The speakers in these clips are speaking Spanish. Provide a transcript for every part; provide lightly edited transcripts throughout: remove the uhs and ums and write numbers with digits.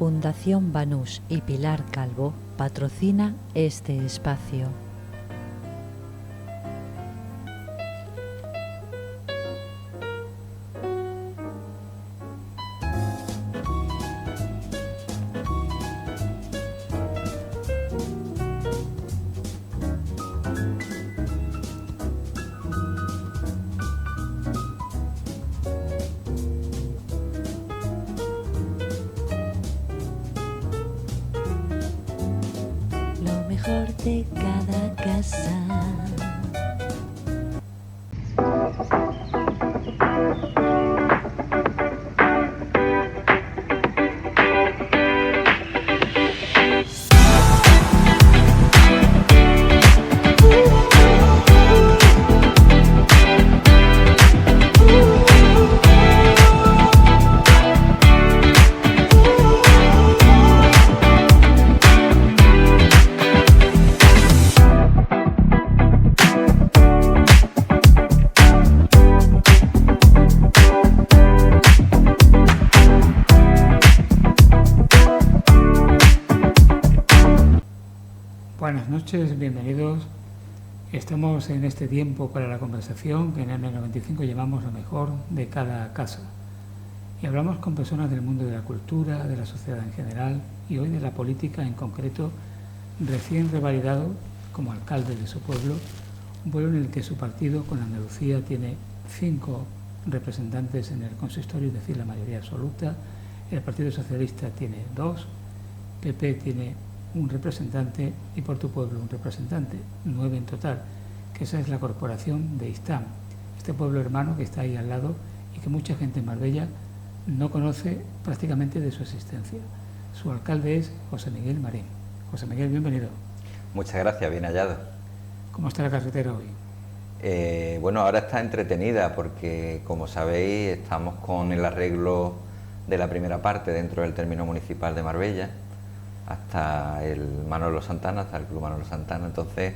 Fundación Banús y Pilar Calvo patrocina este espacio. Lo mejor de cada casa. Buenas noches, bienvenidos. Estamos en este tiempo para la conversación que en el 95 llamamos lo mejor de cada casa. Y hablamos con personas del mundo de la cultura, de la sociedad en general y hoy de la política en concreto, recién revalidado como alcalde de su pueblo, un pueblo en el que su partido con Andalucía tiene 5 representantes en el consistorio, es decir, la mayoría absoluta. El Partido Socialista tiene 2, PP tiene un representante y por tu pueblo un representante, 9 en total, que esa es la corporación de Istán, este pueblo hermano que está ahí al lado y que mucha gente en Marbella no conoce prácticamente de su existencia. Su alcalde es José Miguel Marín. José Miguel, bienvenido. Muchas gracias, bien hallado. ¿Cómo está la carretera hoy? Bueno, ahora está entretenida porque, como sabéis, estamos con el arreglo de la primera parte dentro del término municipal de Marbella, hasta el Manolo Santana, hasta el Club Manolo Santana, entonces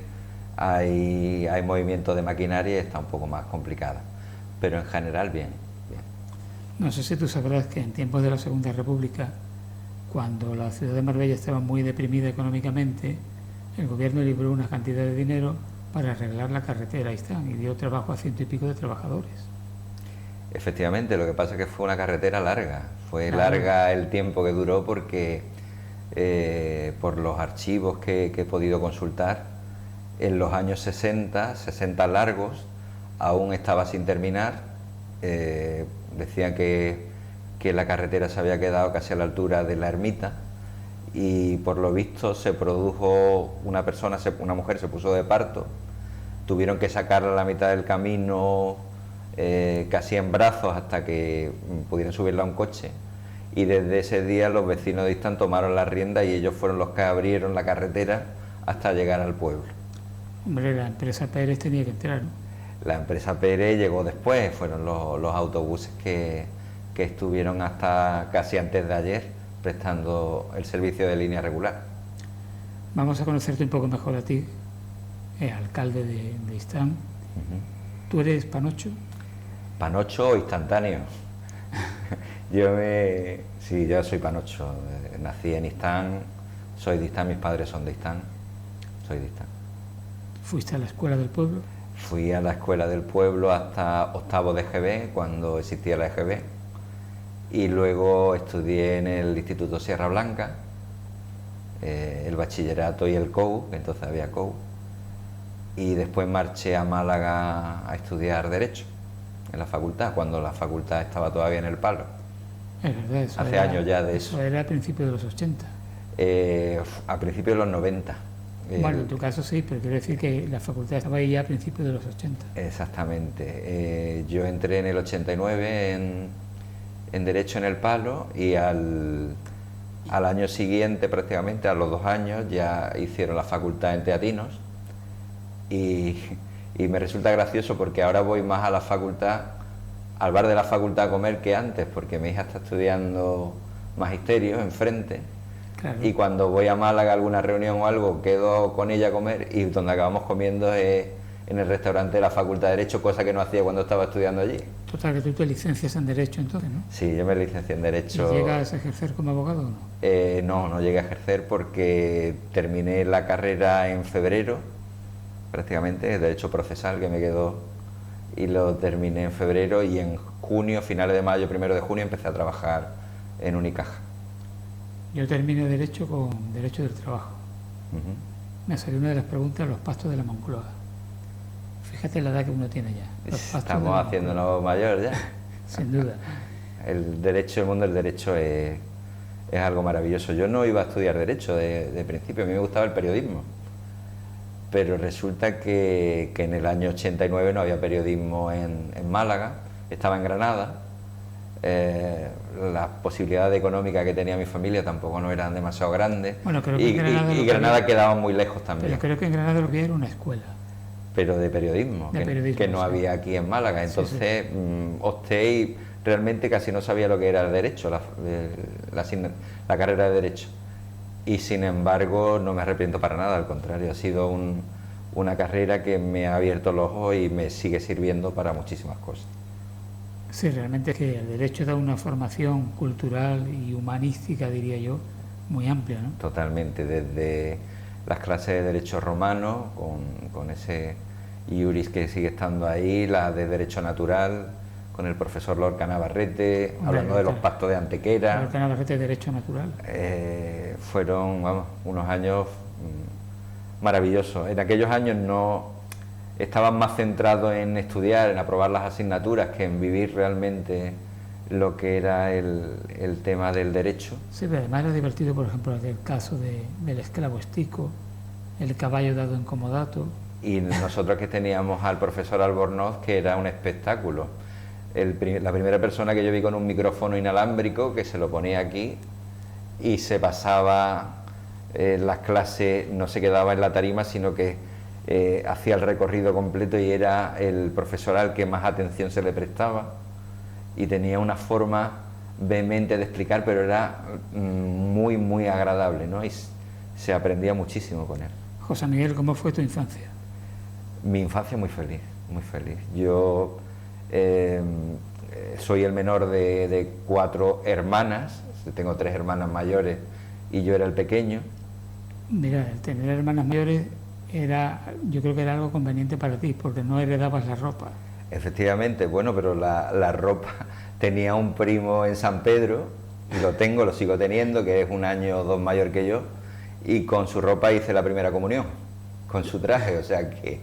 hay movimiento de maquinaria y está un poco más complicada, pero en general bien. No sé si tú sabrás que en tiempos de la Segunda República, cuando la ciudad de Marbella estaba muy deprimida económicamente, el gobierno libró una cantidad de dinero para arreglar la carretera Istán y dio trabajo a 100 y pico de trabajadores. Efectivamente, lo que pasa es que fue una carretera larga, fue larga el tiempo que duró porque por los archivos que he podido consultar, en los años 60 largos, aún estaba sin terminar. Decían que la carretera se había quedado casi a la altura de la ermita y por lo visto se produjo una mujer se puso de parto, tuvieron que sacarla a la mitad del camino casi en brazos hasta que pudieran subirla a un coche. Y desde ese día los vecinos de Istán tomaron la rienda y ellos fueron los que abrieron la carretera hasta llegar al pueblo. Hombre, la empresa Pérez tenía que entrar, ¿no? La empresa Pérez llegó después, fueron los autobuses que estuvieron hasta casi antes de ayer prestando el servicio de línea regular. Vamos a conocerte un poco mejor a ti, alcalde de Istán. ¿Tú eres panocho? Panocho instantáneo. Yo soy panocho, nací en Istán, soy de Istán, mis padres son de Istán, soy de Istán. ¿Fuiste a la escuela del pueblo? Fui a la escuela del pueblo hasta octavo de EGB, cuando existía la EGB, y luego estudié en el Instituto Sierra Blanca, el bachillerato y el COU, que entonces había COU, y después marché a Málaga a estudiar Derecho en la facultad, cuando la facultad estaba todavía en el palo. Es verdad, eso hace años ya de eso. Era a principios de los 80. A principios de los 90. Bueno, en tu caso sí, pero quiero decir que la facultad estaba ahí ya a principios de los 80. Exactamente. Yo entré en el 89 en Derecho en el Palo y al año siguiente, prácticamente a los 2 años, ya hicieron la facultad en Teatinos y me resulta gracioso porque ahora voy más a la facultad, al bar de la facultad a comer que antes, porque mi hija está estudiando magisterio enfrente. Claro. Y cuando voy a Málaga a alguna reunión o algo, quedo con ella a comer y donde acabamos comiendo es en el restaurante de la Facultad de Derecho, cosa que no hacía cuando estaba estudiando allí. Total, que tú te licencias en Derecho entonces, ¿no? Sí, yo me licencié en Derecho. ¿Y llegas a ejercer como abogado o no? No llegué a ejercer porque terminé la carrera en febrero, prácticamente, Derecho Procesal, que me quedó, y lo terminé en febrero, y en junio, finales de mayo, 1 de junio, empecé a trabajar en Unicaja. Yo terminé Derecho con Derecho del Trabajo. Me salió una de las preguntas, los pastos de la Moncloa. Fíjate la edad que uno tiene ya. Estamos haciéndonos mayor ya. Sin duda. El mundo del derecho es algo maravilloso. Yo no iba a estudiar derecho de principio, a mí me gustaba el periodismo. Pero resulta que en el año 89 no había periodismo en Málaga, estaba en Granada. Las posibilidades económicas que tenía mi familia tampoco no eran demasiado grandes. Bueno, creo que y Granada quedaba muy lejos también. Pero creo que en Granada lo que era una escuela. Pero de periodismo, que no había aquí en Málaga. Entonces opté y realmente casi no sabía lo que era el derecho, la carrera de derecho. Y sin embargo no me arrepiento para nada, al contrario, ha sido una carrera que me ha abierto los ojos y me sigue sirviendo para muchísimas cosas. Sí, realmente es que el derecho da una formación cultural y humanística, diría yo, muy amplia, ¿no? Totalmente, desde las clases de derecho romano, con ese iuris que sigue estando ahí, las de derecho natural, con el profesor Lorca Navarrete, hablando de los pactos de Antequera. Lorca Navarrete, derecho natural. Fueron, unos años maravillosos. En aquellos años no estaban más centrados en estudiar, en aprobar las asignaturas, que en vivir realmente lo que era el tema del derecho. Sí, pero además era divertido, por ejemplo, el caso del esclavo Estico, el caballo dado en comodato. Y nosotros que teníamos al profesor Albornoz, que era un espectáculo. La primera persona que yo vi con un micrófono inalámbrico, que se lo ponía aquí y se pasaba las clases, no se quedaba en la tarima, sino que hacía el recorrido completo, y era el profesor al que más atención se le prestaba, y tenía una forma vehemente de explicar, pero era muy, muy agradable, ¿no? Y se aprendía muchísimo con él. José Miguel, ¿cómo fue tu infancia? Mi infancia muy feliz, muy feliz. Yo soy el menor de 4 hermanas, tengo 3 hermanas mayores y yo era el pequeño. Mira, el tener hermanas mayores yo creo que era algo conveniente para ti, porque no heredabas la ropa. Efectivamente, bueno, pero la ropa tenía un primo en San Pedro, y lo sigo teniendo, que es 1 año o 2 mayor que yo, y con su ropa hice la primera comunión, con su traje, o sea que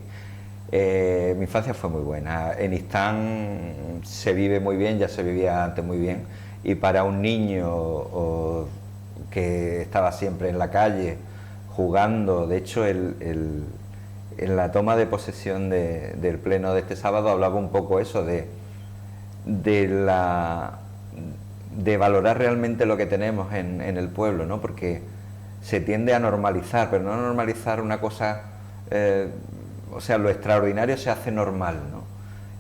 mi infancia fue muy buena. En Istán se vive muy bien, ya se vivía antes muy bien, y para un niño que estaba siempre en la calle jugando, de hecho en la toma de posesión del pleno de este sábado hablaba un poco eso de valorar realmente lo que tenemos en el pueblo, ¿no? Porque se tiende a normalizar, pero no a normalizar una cosa, o sea, lo extraordinario se hace normal, ¿no?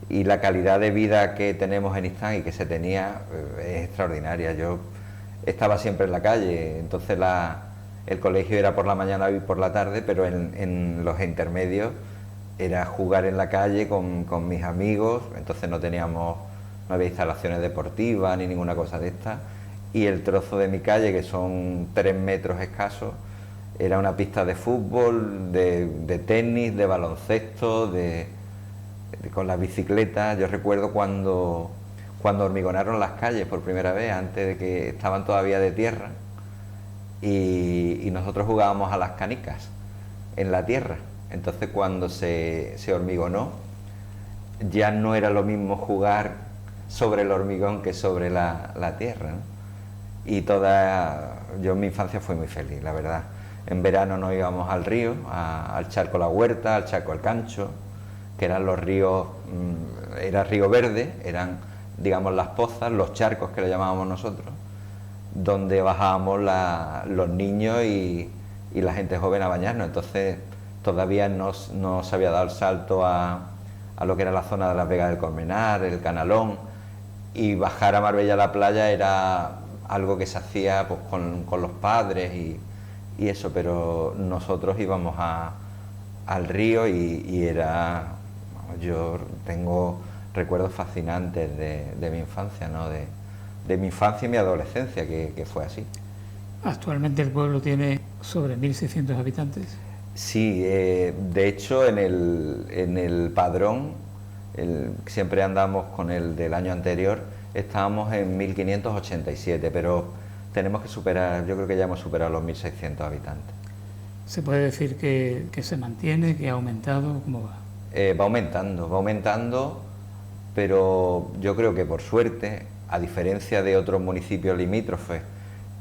Y la calidad de vida que tenemos en Istán y que se tenía es extraordinaria. Yo estaba siempre en la calle, entonces el colegio era por la mañana y por la tarde, pero en los intermedios era jugar en la calle con mis amigos, entonces no había instalaciones deportivas ni ninguna cosa de esta, y el trozo de mi calle, que son 3 metros escasos, era una pista de fútbol, de tenis, de baloncesto, con las bicicletas. Yo recuerdo cuando hormigonaron las calles por primera vez, antes de que estaban todavía de tierra, y nosotros jugábamos a las canicas en la tierra. Entonces cuando se hormigonó, ya no era lo mismo jugar sobre el hormigón que sobre la tierra, ¿no? Y yo en mi infancia fui muy feliz, la verdad. En verano nos íbamos al río, al charco La Huerta, al charco El Cancho, que eran los ríos, era Río Verde, eran, digamos, las pozas, los charcos que le llamábamos nosotros, donde bajábamos los niños y la gente joven a bañarnos. Entonces todavía no se había dado el salto a lo que era la zona de las Vegas del Colmenar, el Canalón, y bajar a Marbella a la playa era algo que se hacía pues, con los padres y eso, pero nosotros íbamos a al río y era, vamos, yo tengo recuerdos fascinantes de mi infancia, ¿no? De mi infancia y mi adolescencia, que fue así. Actualmente el pueblo tiene sobre 1.600 habitantes. Sí, de hecho en el padrón, siempre andamos con el del año anterior, estábamos en 1587, pero tenemos que superar, yo creo que ya hemos superado los 1.600 habitantes. ¿Se puede decir que se mantiene, que ha aumentado? ¿Cómo va? Va aumentando, pero yo creo que por suerte, a diferencia de otros municipios limítrofes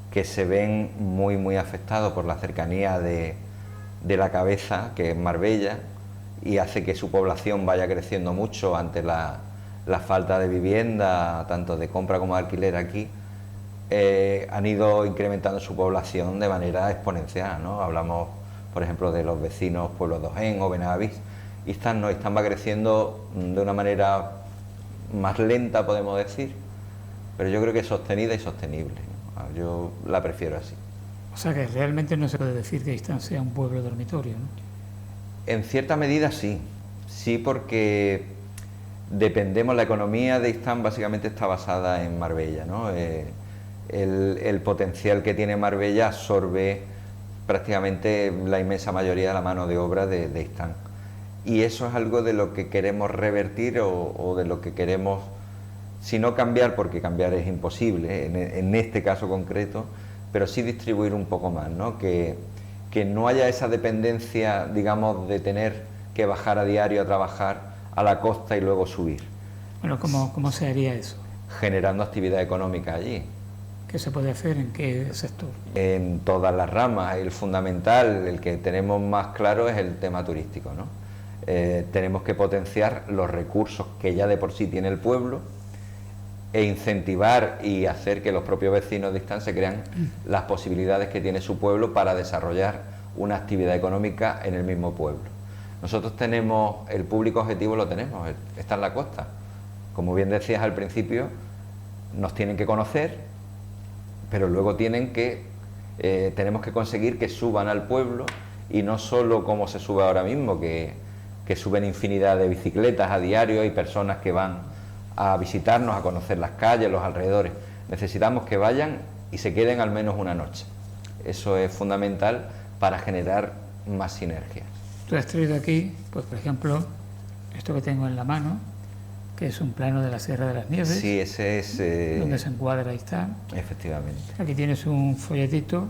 que se ven muy afectados por la cercanía de la cabeza, que es Marbella, y hace que su población vaya creciendo mucho ante la falta de vivienda, tanto de compra como de alquiler aquí, han ido incrementando su población de manera exponencial, ¿no? Hablamos, por ejemplo, de los vecinos pueblos de Ojén o Benavís. Istán va creciendo de una manera más lenta, podemos decir, pero yo creo que sostenida y sostenible, ¿no? Yo la prefiero así. O sea que realmente no se puede decir que Istán sea un pueblo dormitorio, ¿no? En cierta medida sí, porque dependemos, la economía de Istán básicamente está basada en Marbella, ¿no? El potencial que tiene Marbella absorbe prácticamente la inmensa mayoría de la mano de obra de Istán. Y eso es algo de lo que queremos revertir o de lo que queremos, si no cambiar, porque cambiar es imposible en este caso concreto, pero sí distribuir un poco más, ¿no? Que no haya esa dependencia, digamos, de tener que bajar a diario a trabajar a la costa y luego subir. Bueno, ¿cómo se haría eso? Generando actividad económica allí. ¿Qué se puede hacer? ¿En qué sector? En todas las ramas. El fundamental, el que tenemos más claro, es el tema turístico, ¿no? Tenemos que potenciar los recursos que ya de por sí tiene el pueblo e incentivar y hacer que los propios vecinos de Istán se crean las posibilidades que tiene su pueblo para desarrollar una actividad económica en el mismo pueblo. Nosotros tenemos, el público objetivo lo tenemos, está en la costa. Como bien decías al principio, nos tienen que conocer, pero luego tenemos que conseguir que suban al pueblo, y no solo como se sube ahora mismo, que suben infinidad de bicicletas a diario y personas que van a visitarnos, a conocer las calles, los alrededores. Necesitamos que vayan y se queden al menos una noche. Eso es fundamental para generar más sinergias. Tú has traído aquí, pues por ejemplo, esto que tengo en la mano, que es un plano de la Sierra de las Nieves. Sí, ese es... donde se encuadra Istán. Efectivamente. Aquí tienes un folletito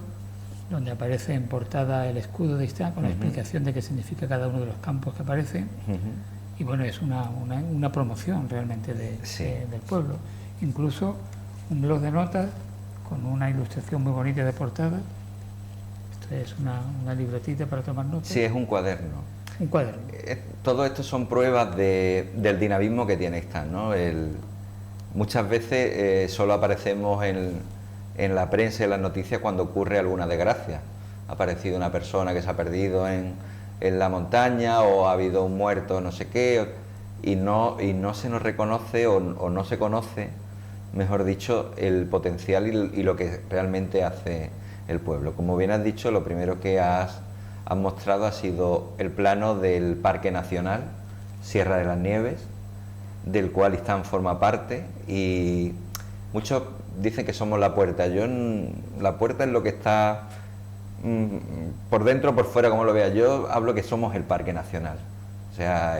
donde aparece en portada el escudo de Istán, con la explicación de qué significa cada uno de los campos que aparecen. Y bueno, es una promoción realmente del pueblo. Incluso un blog de notas con una ilustración muy bonita de portada. Esto es una libretita para tomar notas. Sí, es un cuaderno. Un cuaderno. Todo esto son pruebas del dinamismo que tiene Istán, ¿no? Muchas veces solo aparecemos en la prensa y en las noticias cuando ocurre alguna desgracia. Ha aparecido una persona que se ha perdido en la montaña, o ha habido un muerto, no sé qué, y no se nos reconoce o no se conoce, mejor dicho, el potencial y lo que realmente hace el pueblo. Como bien has dicho, lo primero que has mostrado ha sido el plano del Parque Nacional Sierra de las Nieves, del cual Istán forma parte, y muchos dicen que somos la puerta. La puerta es lo que está por dentro, por fuera, como lo vea. Yo hablo que somos el Parque Nacional. O sea,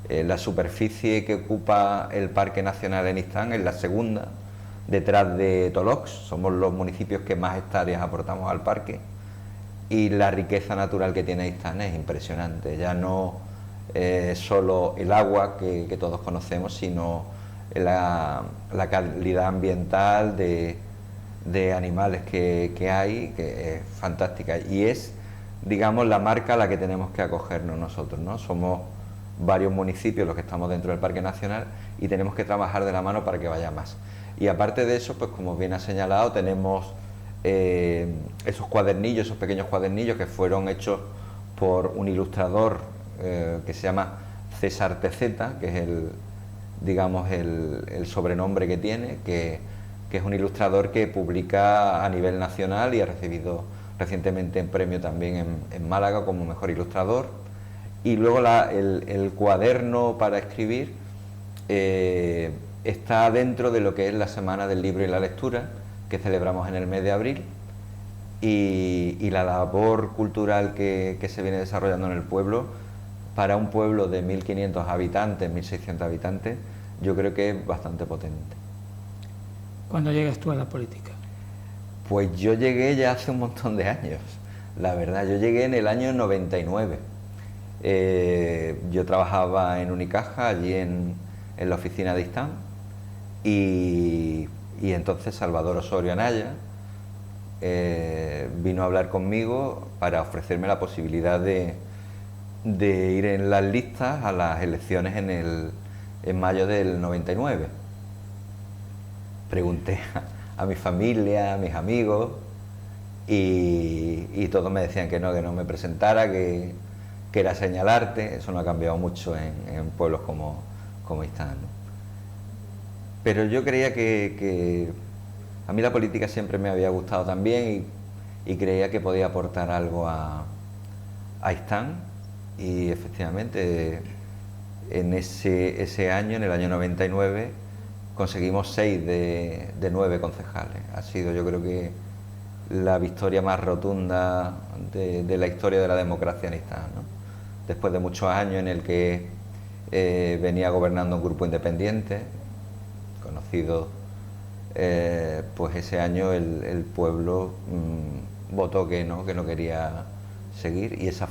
la superficie que ocupa el Parque Nacional en Istán es la segunda, detrás de Tolox. Somos los municipios que más hectáreas aportamos al parque, y la riqueza natural que tiene Istán es impresionante. Ya no solo el agua que todos conocemos, sino la calidad ambiental de animales que hay, que es fantástica, y es, digamos, la marca a la que tenemos que acogernos nosotros, ¿no? Somos varios municipios los que estamos dentro del Parque Nacional y tenemos que trabajar de la mano para que vaya más. Y aparte de eso, pues como bien ha señalado, tenemos esos cuadernillos, esos pequeños cuadernillos que fueron hechos por un ilustrador que se llama César TZ, que es el sobrenombre que tiene, que es un ilustrador que publica a nivel nacional y ha recibido recientemente un premio también en Málaga como mejor ilustrador. Y luego el cuaderno para escribir está dentro de lo que es la Semana del Libro y la Lectura, que celebramos en el mes de abril, y la labor cultural que se viene desarrollando en el pueblo, para un pueblo de 1.500 habitantes, 1.600 habitantes, yo creo que es bastante potente. ¿Cuándo llegas tú a la política? Pues yo llegué ya hace un montón de años, la verdad. Yo llegué en el año 99. Yo trabajaba en Unicaja, allí en la oficina de ISTAN, y entonces Salvador Osorio Anaya vino a hablar conmigo para ofrecerme la posibilidad de ir en las listas a las elecciones en mayo del 99. Pregunté a mi familia, a mis amigos, y todos me decían que no me presentara, que era señalarte. Eso no ha cambiado mucho en pueblos como Istán, ¿no? Pero yo creía que a mí la política siempre me había gustado también, y creía que podía aportar algo a Istán, y efectivamente en ese año, en el año 99, conseguimos 6 de 9 concejales. Ha sido, yo creo que, la victoria más rotunda de la historia de la democracia en Istán, ¿no? Después de muchos años en el que venía gobernando un grupo independiente, conocido, pues ese año el pueblo votó que no quería seguir, y ese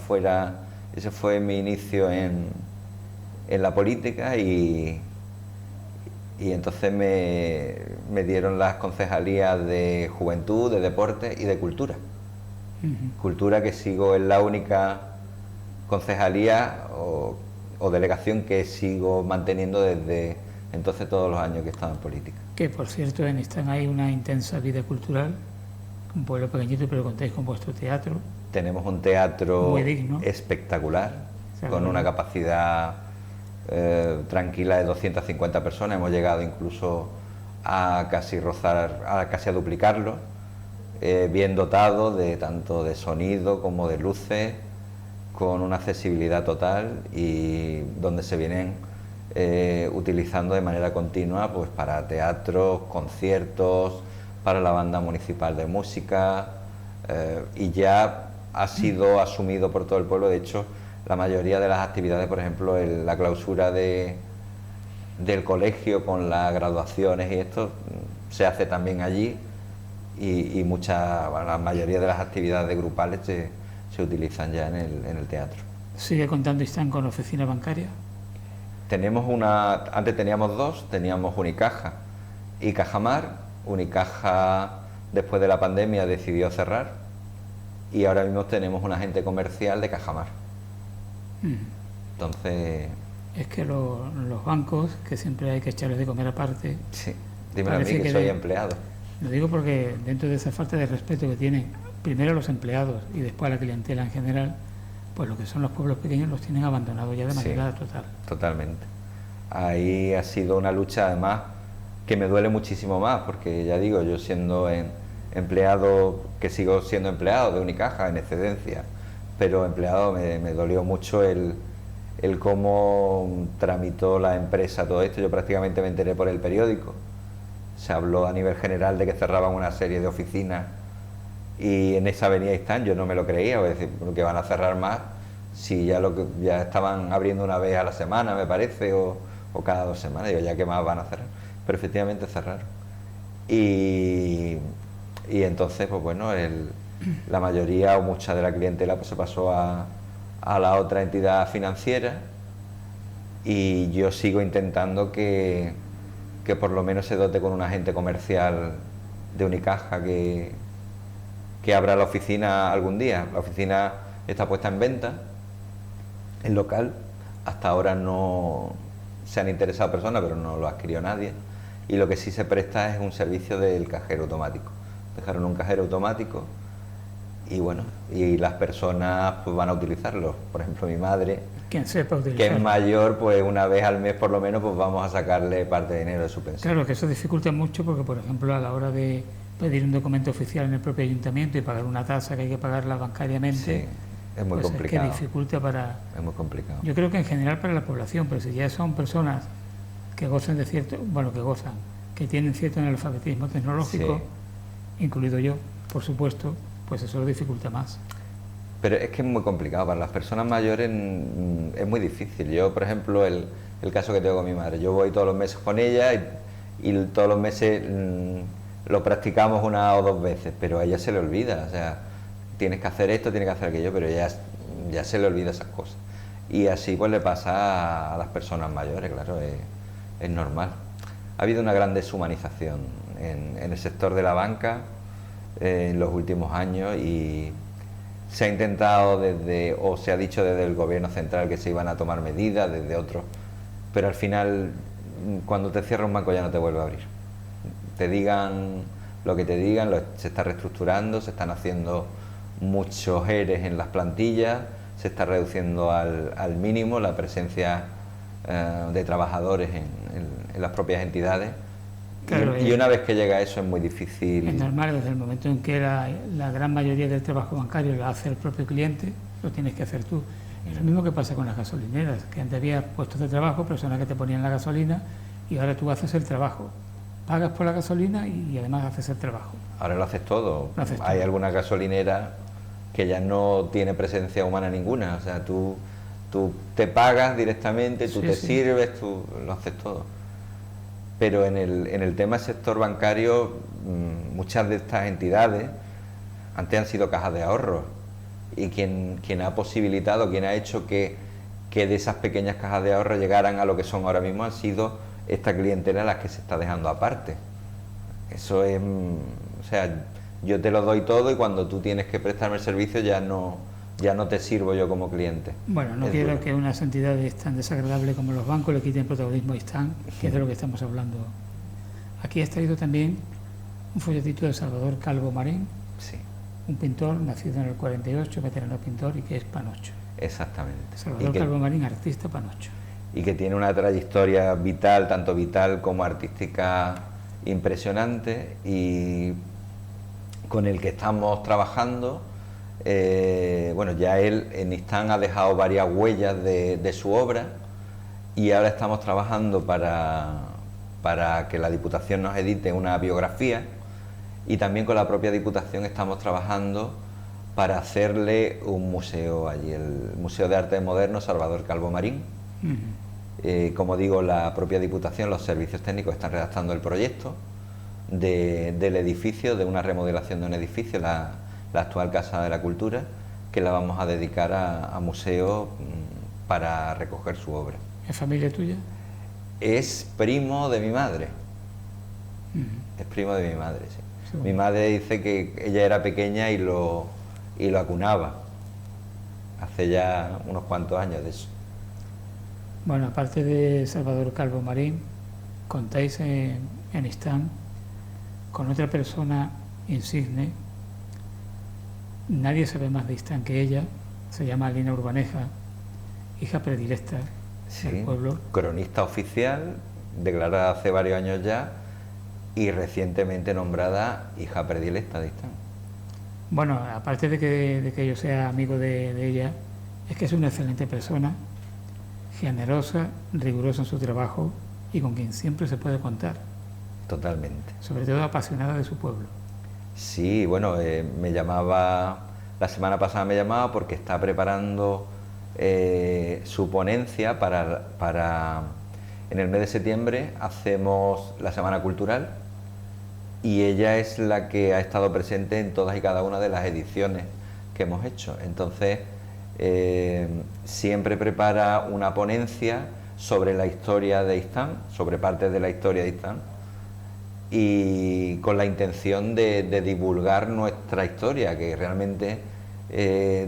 fue mi inicio en la política, y entonces me dieron las concejalías de Juventud, de Deporte y de Cultura. Cultura, que sigo, es la única concejalía o delegación que sigo manteniendo desde entonces, todos los años que he estado en política. Que, por cierto, en Istán hay una intensa vida cultural, un pueblo pequeñito, pero contáis con vuestro teatro. Tenemos un teatro muy digno, espectacular, o sea, con una capacidad tranquila de 250 personas. Hemos llegado incluso a casi a duplicarlo, bien dotado tanto de sonido como de luces, con una accesibilidad total, y donde se vienen utilizando de manera continua, pues, para teatros, conciertos, para la banda municipal de música, y ya ha sido asumido por todo el pueblo. De hecho, la mayoría de las actividades, por ejemplo, la clausura del colegio con las graduaciones y esto, se hace también allí, y la mayoría de las actividades grupales se utilizan ya en el teatro. ¿Sigue contando Istán con oficina bancaria? Tenemos antes teníamos 2, teníamos Unicaja y Cajamar. Unicaja, después de la pandemia, decidió cerrar, y ahora mismo tenemos un agente comercial de Cajamar. Entonces... Es que los bancos, que siempre hay que echarles de comer aparte... Sí, dímelo a mí, que soy empleado. Lo digo porque dentro de esa falta de respeto que tienen primero a los empleados y después a la clientela en general, pues lo que son los pueblos pequeños los tienen abandonados ya de manera total. Totalmente. Ahí ha sido una lucha, además, que me duele muchísimo más, porque ya digo, yo siendo empleado, que sigo siendo empleado de Unicaja en excedencia, pero empleado, me dolió mucho el cómo tramitó la empresa todo esto. Yo prácticamente me enteré por el periódico. Se habló a nivel general de que cerraban una serie de oficinas, y en esa avenida Istán yo no me lo creía, es decir, porque van a cerrar más si ya estaban abriendo una vez a la semana, me parece, o cada 2 semanas. Digo, ya que más van a cerrar, pero efectivamente cerraron. Y entonces, pues bueno, la mayoría o mucha de la clientela, pues, se pasó a la otra entidad financiera, y yo sigo intentando que por lo menos se dote con un agente comercial de Unicaja que abra la oficina algún día. La oficina está puesta en venta, el local. Hasta ahora no se han interesado personas, pero no lo adquirió nadie, y lo que sí se presta es un servicio del cajero automático. Dejaron un cajero automático, y bueno, y las personas, pues, van a utilizarlo. Por ejemplo, mi madre, quien sepa utilizar, que es mayor, pues una vez al mes por lo menos, pues vamos a sacarle parte de dinero de su pensión. Claro que eso dificulta mucho, porque, por ejemplo, a la hora de pedir un documento oficial en el propio ayuntamiento y pagar una tasa que hay que pagarla bancariamente, Es muy pues complicado. Es que dificulta para... Es muy complicado. Yo creo que en general para la población, pero si ya son personas que gozan de cierto... Bueno, que tienen cierto analfabetismo tecnológico, Sí. incluido yo, por supuesto, pues eso lo dificulta más. Pero es que es muy complicado, para las personas mayores es muy difícil. Yo, por ejemplo, el caso que tengo con mi madre, yo voy todos los meses con ella y todos los meses lo practicamos una o dos veces, pero a ella se le olvida, o sea, tienes que hacer esto, tienes que hacer aquello, pero ya se le olvida esas cosas. Y así pues le pasa a las personas mayores, claro, es normal. Ha habido una gran deshumanización en el sector de la banca en los últimos años y se ha intentado o se ha dicho desde el gobierno central que se iban a tomar medidas, desde otros, pero al final cuando te cierra un banco ya no te vuelve a abrir. Te digan lo que te digan, se está reestructurando, se están haciendo muchos EREs en las plantillas, se está reduciendo al mínimo la presencia de trabajadores en las propias entidades. Claro, y una vez que llega a eso es muy difícil. Es normal, desde el momento en que la gran mayoría del trabajo bancario lo hace el propio cliente, lo tienes que hacer tú. Es lo mismo que pasa con las gasolineras, que antes había puestos de trabajo, personas que te ponían la gasolina y ahora tú haces el trabajo. Pagas por la gasolina y además haces el trabajo. Ahora lo haces todo. Hay alguna gasolinera que ya no tiene presencia humana ninguna, o sea, tú te pagas directamente, tú te sirves, tú lo haces todo. Pero en el tema del sector bancario, muchas de estas entidades antes han sido cajas de ahorros y quien ha posibilitado, quien ha hecho que de esas pequeñas cajas de ahorro llegaran a lo que son ahora mismo han sido esta clientela a las que se está dejando aparte. Eso es, o sea, yo te lo doy todo y cuando tú tienes que prestarme el servicio ya no te sirvo yo como cliente. Bueno, no quiero que unas entidades tan desagradables como los bancos le quiten protagonismo a Istán, que es de lo que estamos hablando. Aquí has traído también un folletito de Salvador Calvo Marín, sí, un pintor nacido en el 48, veterano pintor y que es panocho. Exactamente. Salvador Calvo Marín, artista panocho. Y que tiene una trayectoria vital, tanto vital como artística, impresionante y con el que estamos trabajando. Bueno, ya él en Istán ha dejado varias huellas de su obra y ahora estamos trabajando para que la Diputación nos edite una biografía y también con la propia Diputación estamos trabajando para hacerle un museo allí, el Museo de Arte Moderno Salvador Calvo Marín. Como digo, la propia Diputación, los servicios técnicos están redactando el proyecto del edificio, de una remodelación de un edificio, la actual Casa de la Cultura, que la vamos a dedicar a museo para recoger su obra. ¿Es familia tuya? Es primo de mi madre. Es primo de mi madre, sí. Sí. Mi madre dice que ella era pequeña y lo acunaba. Hace ya unos cuantos años de eso. Bueno, aparte de Salvador Calvo Marín, contáis en Istán con otra persona insigne. Nadie sabe más de Istán que ella. Se llama Lina Urbaneja, hija predilecta del pueblo. Cronista oficial, declarada hace varios años ya y recientemente nombrada hija predilecta de Istán. Bueno, aparte de que yo sea amigo de ella, es que es una excelente persona, generosa, rigurosa en su trabajo y con quien siempre se puede contar. Totalmente. Sobre todo apasionada de su pueblo. Sí, bueno, me llamaba, la semana pasada me llamaba porque está preparando su ponencia para en el mes de septiembre hacemos la Semana Cultural y ella es la que ha estado presente en todas y cada una de las ediciones que hemos hecho. Entonces, siempre prepara una ponencia sobre la historia de Istán, sobre partes de la historia de Istán, y con la intención de divulgar nuestra historia, que realmente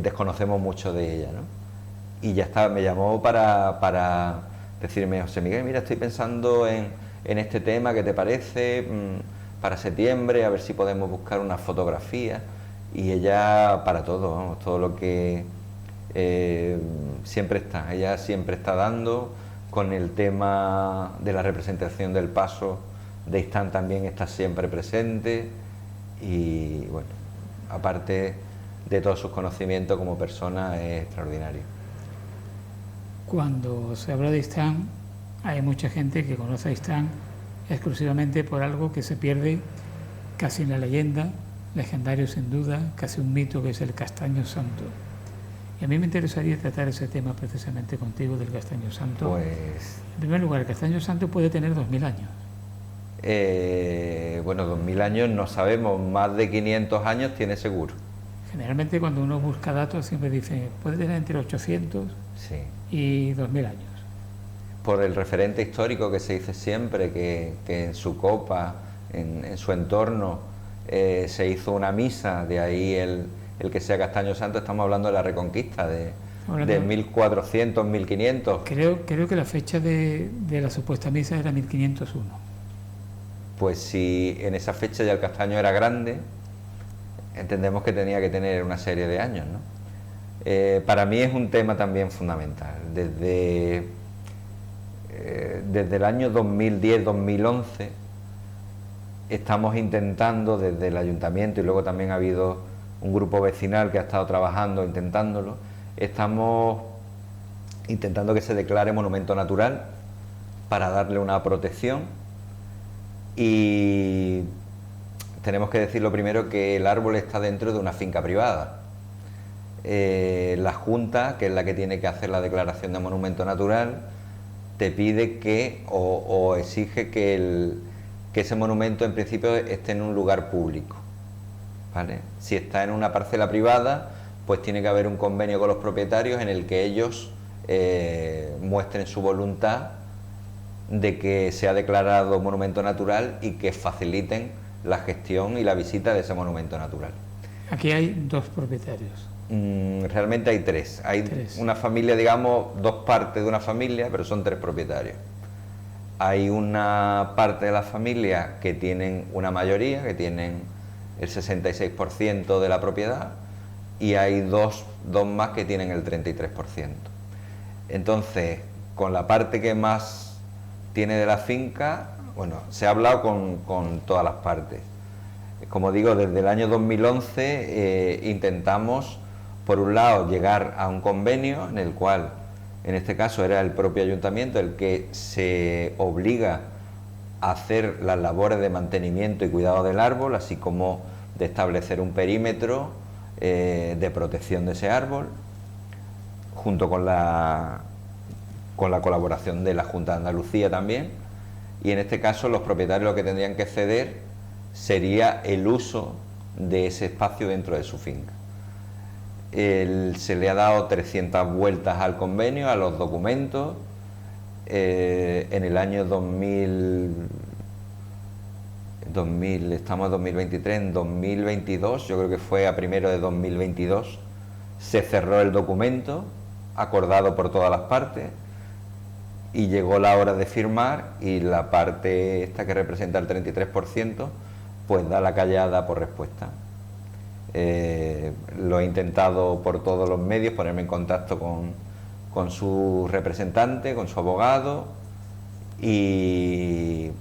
desconocemos mucho de ella, ¿no? Y ya está, me llamó para decirme: José Miguel, mira, estoy pensando en este tema, ¿qué te parece? Para septiembre, a ver si podemos buscar una fotografía. Y ella para todo, vamos, todo lo que siempre está, ella siempre está dando. Con el tema de la representación del paso de Istán también está siempre presente y bueno, aparte de todos sus conocimientos como persona es extraordinario. Cuando se habla de Istán, hay mucha gente que conoce a Istán exclusivamente por algo que se pierde casi en la leyenda, legendario sin duda, casi un mito, que es el castaño santo. Y a mí me interesaría tratar ese tema precisamente contigo, del castaño santo. Pues... En primer lugar, el castaño santo puede tener 2000 años. Bueno, 2000 años no sabemos, más de 500 años tiene seguro. Generalmente cuando uno busca datos siempre dice, puede tener entre 800 Sí. y 2000 años. Por el referente histórico que se dice siempre, que en su copa, en su entorno, se hizo una misa, de ahí el que sea castaño santo. Estamos hablando de la Reconquista, de 1400, 1500. Creo que la fecha de la supuesta misa era 1501. Pues si en esa fecha ya el castaño era grande, entendemos que tenía que tener una serie de años, ¿no? Para mí es un tema también fundamental. Desde el año 2010-2011 estamos intentando, desde el ayuntamiento, y luego también ha habido un grupo vecinal que ha estado trabajando, intentándolo, estamos intentando que se declare monumento natural para darle una protección. Y tenemos que decir lo primero, que el árbol está dentro de una finca privada. La Junta, que es la que tiene que hacer la declaración de monumento natural, te pide que o exige que ese monumento en principio esté en un lugar público, ¿vale? Si está en una parcela privada, pues tiene que haber un convenio con los propietarios en el que ellos muestren su voluntad de que sea declarado monumento natural y que faciliten la gestión y la visita de ese monumento natural. Aquí hay dos propietarios. Realmente hay tres. Hay una familia, digamos, dos partes de una familia, pero son tres propietarios. Hay una parte de la familia que tienen una mayoría, que tienen el 66% de la propiedad, y hay dos más que tienen el 33%. Entonces, con la parte que más tiene de la finca, bueno, se ha hablado con todas las partes. Como digo, desde el año 2011 intentamos, por un lado, llegar a un convenio en el cual, en este caso era el propio ayuntamiento el que se obliga a hacer las labores de mantenimiento y cuidado del árbol, así como de establecer un perímetro de protección de ese árbol, junto con la colaboración de la Junta de Andalucía también. Y en este caso los propietarios lo que tendrían que ceder sería el uso de ese espacio dentro de su finca. Se le ha dado 300 vueltas al convenio, a los documentos. En el año 2000, estamos en 2023, en 2022, yo creo que fue a primero de 2022, se cerró el documento, acordado por todas las partes, y llegó la hora de firmar, y la parte esta que representa el 33%, pues da la callada por respuesta. Lo he intentado por todos los medios, ponerme en contacto con su representante, con su abogado, y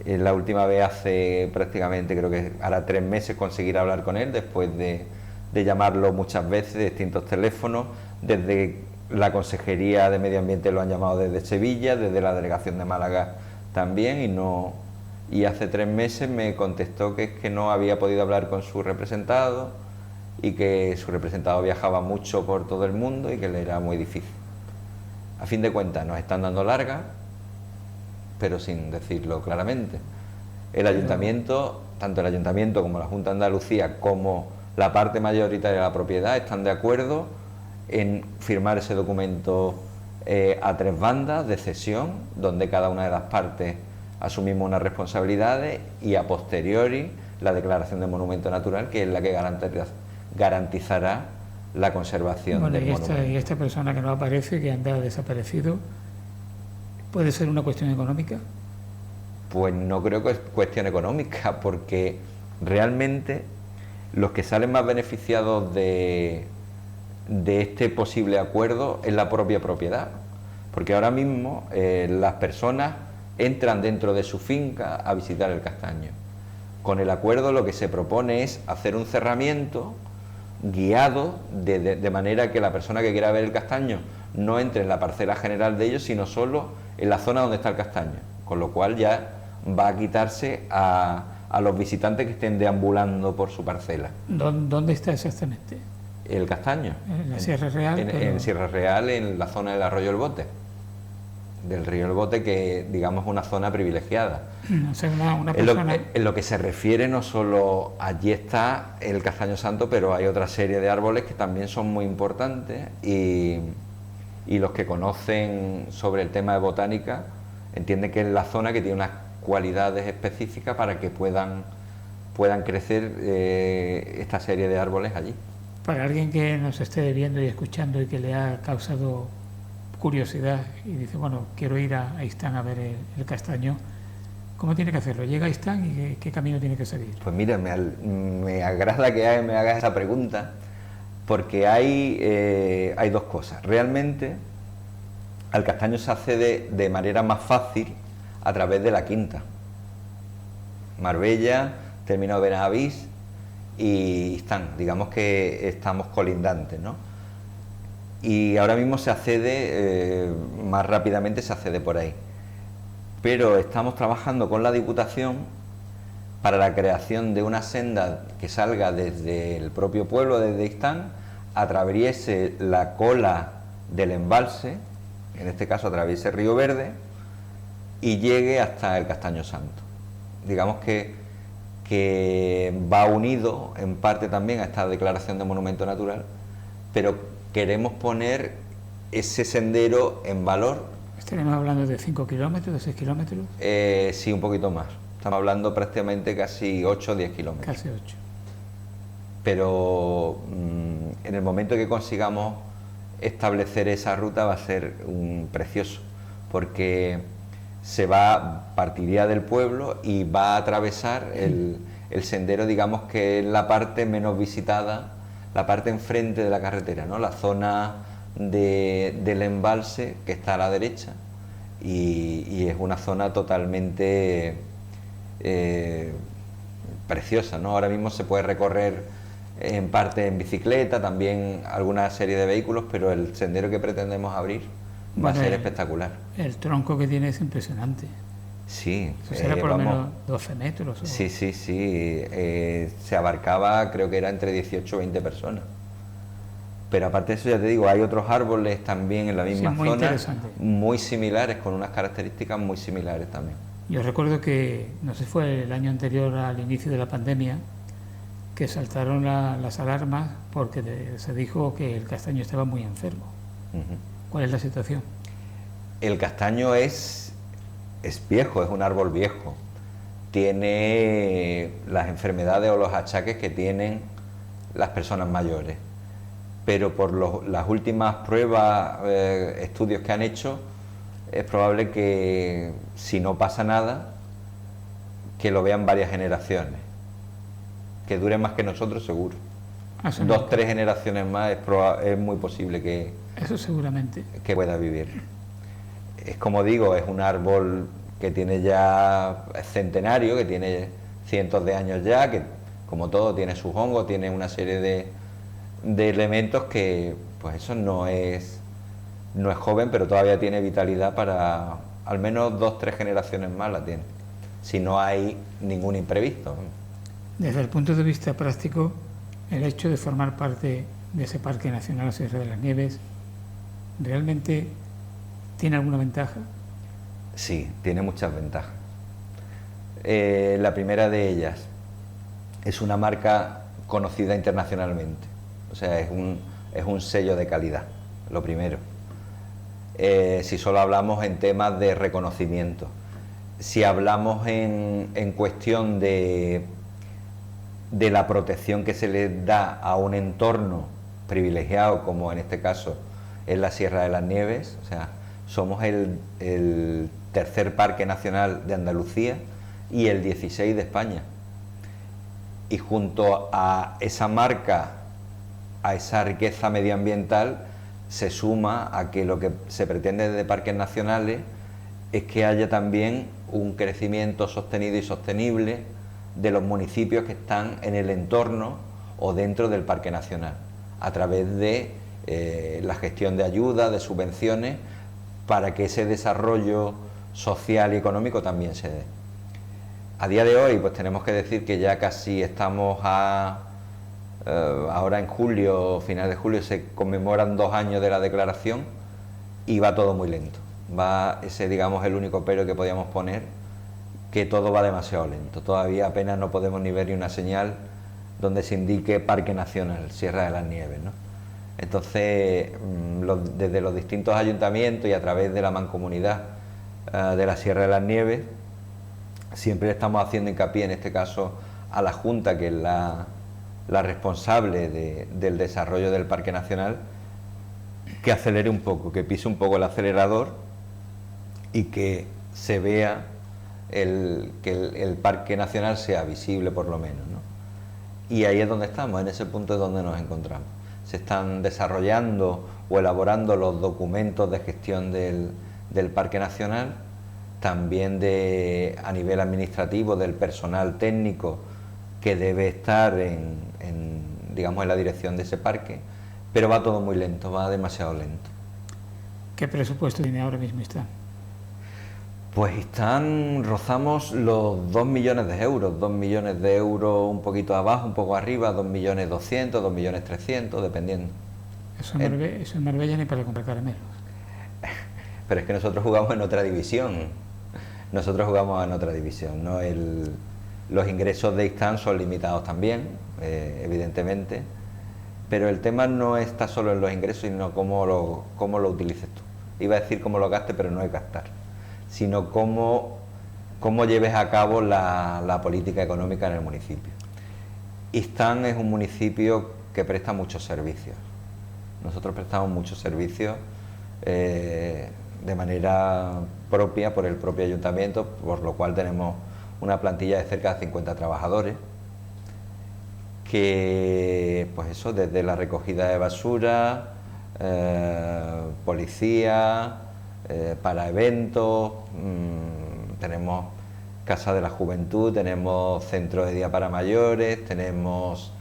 la última vez hace prácticamente, creo que hará 3 meses, conseguir hablar con él, después de llamarlo muchas veces, de distintos teléfonos. Desde la Consejería de Medio Ambiente lo han llamado desde Sevilla, desde la Delegación de Málaga también, y hace 3 meses me contestó que es que no había podido hablar con su representado, y que su representado viajaba mucho por todo el mundo y que le era muy difícil. A fin de cuentas nos están dando largas, pero sin decirlo claramente. El ayuntamiento, tanto el ayuntamiento como la Junta de Andalucía, como la parte mayoritaria de la propiedad, están de acuerdo en firmar ese documento a 3 bandas de cesión, donde cada una de las partes asumimos unas responsabilidades, y a posteriori la declaración de monumento natural, que es la que garantizará la conservación del monumento. ¿Y esta persona que no aparece, que anda desaparecido, puede ser una cuestión económica? Pues no creo que es cuestión económica, porque realmente los que salen más beneficiados de este posible acuerdo es la propia propiedad, porque ahora mismo las personas entran dentro de su finca a visitar el castaño. Con el acuerdo lo que se propone es hacer un cerramiento guiado de manera que la persona que quiera ver el castaño no entre en la parcela general de ellos, sino solo en la zona donde está el castaño, con lo cual ya va a quitarse a los visitantes que estén deambulando por su parcela. ¿Dónde está exactamente? El castaño. En la Sierra Real. En Sierra Real, en la zona del arroyo El Bote, del río El Bote, que digamos es una zona privilegiada. O sea, una persona... En lo que se refiere, no solo allí está el castaño santo, pero hay otra serie de árboles que también son muy importantes y los que conocen sobre el tema de botánica entienden que es la zona que tiene unas cualidades específicas para que puedan crecer esta serie de árboles allí. Para alguien que nos esté viendo y escuchando y que le ha causado curiosidad y dice, bueno, quiero ir a Istán a ver el castaño, ¿cómo tiene que hacerlo? ¿Llega a Istán y qué camino tiene que seguir? Pues mira, me agrada que me hagas esa pregunta, porque hay dos cosas. Realmente al castaño se accede de manera más fácil a través de la quinta. Marbella, Terminado de Benavís y Istán, digamos que estamos colindantes, ¿no? Y ahora mismo se accede, más rápidamente se accede por ahí. Pero estamos trabajando con la Diputación para la creación de una senda que salga desde el propio pueblo, desde Istán, atraviese la cola del embalse, en este caso atraviese Río Verde, y llegue hasta el Castaño Santo. Digamos que va unido en parte también a esta declaración de monumento natural, pero queremos poner ese sendero en valor. ¿Estaremos hablando de 5 kilómetros, de 6 kilómetros? Sí, un poquito más. Estamos hablando prácticamente casi 8 o 10 kilómetros. Casi 8. Pero en el momento que consigamos establecer esa ruta va a ser precioso, porque partiría del pueblo y va a atravesar el sendero, digamos que es la parte menos visitada, la parte enfrente de la carretera, ¿no? La zona del embalse que está a la derecha y es una zona totalmente preciosa, ¿no? Ahora mismo se puede recorrer en parte en bicicleta, también alguna serie de vehículos, pero el sendero que pretendemos abrir va a ser espectacular. El tronco que tiene es impresionante. Sí. Eso será por lo menos 12 metros. Sí. Se abarcaba, creo que era entre 18 o 20 personas. Pero aparte de eso, ya te digo, hay otros árboles también en la misma zona, muy similares, con unas características muy similares también. Yo recuerdo que, no sé si fue el año anterior al inicio de la pandemia, que saltaron las alarmas porque se dijo que el castaño estaba muy enfermo. ¿Cuál es la situación? El castaño es viejo, es un árbol viejo. Tiene las enfermedades o los achaques que tienen las personas mayores. Pero por las últimas pruebas, estudios que han hecho, es probable que, si no pasa nada, que lo vean varias generaciones. Que dure más que nosotros, seguro. 2, 3 generaciones más es muy posible que... Eso seguramente. Que pueda vivir. Es como digo, es un árbol que tiene ya centenario, que tiene cientos de años ya, que como todo tiene sus hongos, tiene una serie de elementos que, pues eso no es joven, pero todavía tiene vitalidad para al menos 2, 3 generaciones más la tiene, si no hay ningún imprevisto. Desde el punto de vista práctico, el hecho de formar parte de ese Parque Nacional Sierra de las Nieves, ¿realmente tiene alguna ventaja? Sí, tiene muchas ventajas. La primera de ellas es una marca conocida internacionalmente, o sea, es un sello de calidad, lo primero. Si solo hablamos en temas de reconocimiento, si hablamos en cuestión de la protección que se le da a un entorno privilegiado, como en este caso es la Sierra de las Nieves, o sea, somos el tercer parque nacional de Andalucía y el 16 de España. Y junto a esa marca, a esa riqueza medioambiental, se suma a que lo que se pretende desde parques nacionales es que haya también un crecimiento sostenido y sostenible de los municipios que están en el entorno o dentro del Parque Nacional, a través de la gestión de ayudas, de subvenciones, para que ese desarrollo social y económico también se dé. A día de hoy, pues tenemos que decir que ya casi estamos ahora en julio, final de julio, se conmemoran 2 años de la declaración y va todo muy lento. Ese, digamos, el único pero que podíamos poner, que todo va demasiado lento. Todavía apenas no podemos ni ver ni una señal donde se indique Parque Nacional, Sierra de las Nieves, ¿no? Entonces, desde los distintos ayuntamientos y a través de la mancomunidad de la Sierra de las Nieves, siempre estamos haciendo hincapié, en este caso, a la Junta, que es la responsable del desarrollo del Parque Nacional, que acelere un poco, que pise un poco el acelerador y que se vea que el Parque Nacional sea visible, por lo menos, ¿no? Y ahí es donde estamos, en ese punto es donde nos encontramos. Se están desarrollando o elaborando los documentos de gestión del Parque Nacional, también a nivel administrativo, del personal técnico que debe estar digamos, en la dirección de ese parque, pero va todo muy lento, va demasiado lento. ¿Qué presupuesto tiene ahora mismo está? Pues rozamos los 2 millones de euros, 2 millones de euros un poquito abajo, un poco arriba, 2.200.000, 2.300.000, dependiendo. Eso en Marbella ni para comprar caramelos. Pero es que nosotros jugamos en otra división, ¿no? Los ingresos de Istán son limitados también, evidentemente, pero el tema no está solo en los ingresos, sino cómo lo utilices tú. Iba a decir cómo lo gastes, pero no es gastar, sino cómo lleves a cabo la política económica en el municipio. Istán es un municipio que presta muchos servicios. Nosotros prestamos muchos servicios de manera propia por el propio ayuntamiento, por lo cual tenemos una plantilla de cerca de 50 trabajadores que, pues eso, desde la recogida de basura, policía, para eventos, tenemos Casa de la Juventud, tenemos centro de día para mayores, tenemos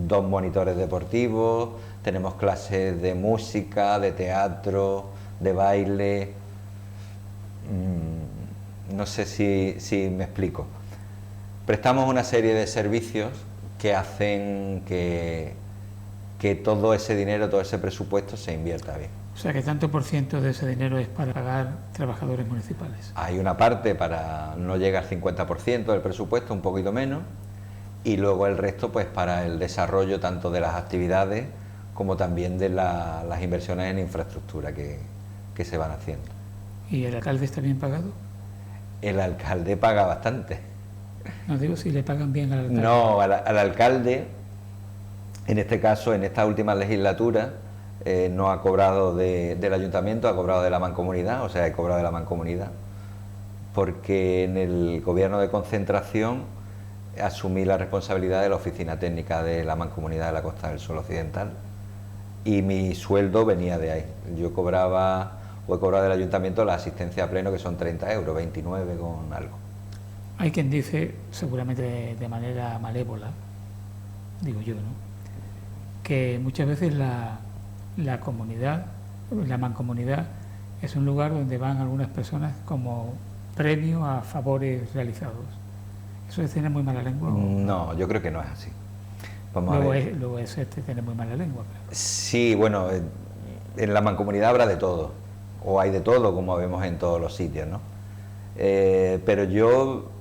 2 monitores deportivos, tenemos clases de música, de teatro, de baile. No sé si me explico. Prestamos una serie de servicios que hacen que todo ese dinero, todo ese presupuesto se invierta bien. O sea, que tanto por ciento de ese dinero es para pagar trabajadores municipales. Hay una parte para no llegar al 50% del presupuesto, un poquito menos, y luego el resto pues para el desarrollo tanto de las actividades como también de las inversiones en infraestructura que se van haciendo. ¿Y el alcalde está bien pagado? El alcalde paga bastante. No digo si le pagan bien al alcalde. No, al alcalde, en este caso, en esta última legislatura, no ha cobrado del ayuntamiento, ha cobrado de la mancomunidad, o sea, he cobrado de la mancomunidad, porque en el gobierno de concentración asumí la responsabilidad de la oficina técnica de la mancomunidad de la Costa del Sol Occidental y mi sueldo venía de ahí. Yo he cobrado del ayuntamiento la asistencia a pleno, que son 30 euros, 29 con algo. Hay quien dice, seguramente de manera malévola, digo yo, ¿no?, que muchas veces la comunidad, la mancomunidad, es un lugar donde van algunas personas como premio a favores realizados. ¿Eso es tener muy mala lengua? No, yo creo que no es así. Luego es tener muy mala lengua. Pero... Sí, bueno, en la mancomunidad habrá de todo, o hay de todo, como vemos en todos los sitios, ¿no? Pero yo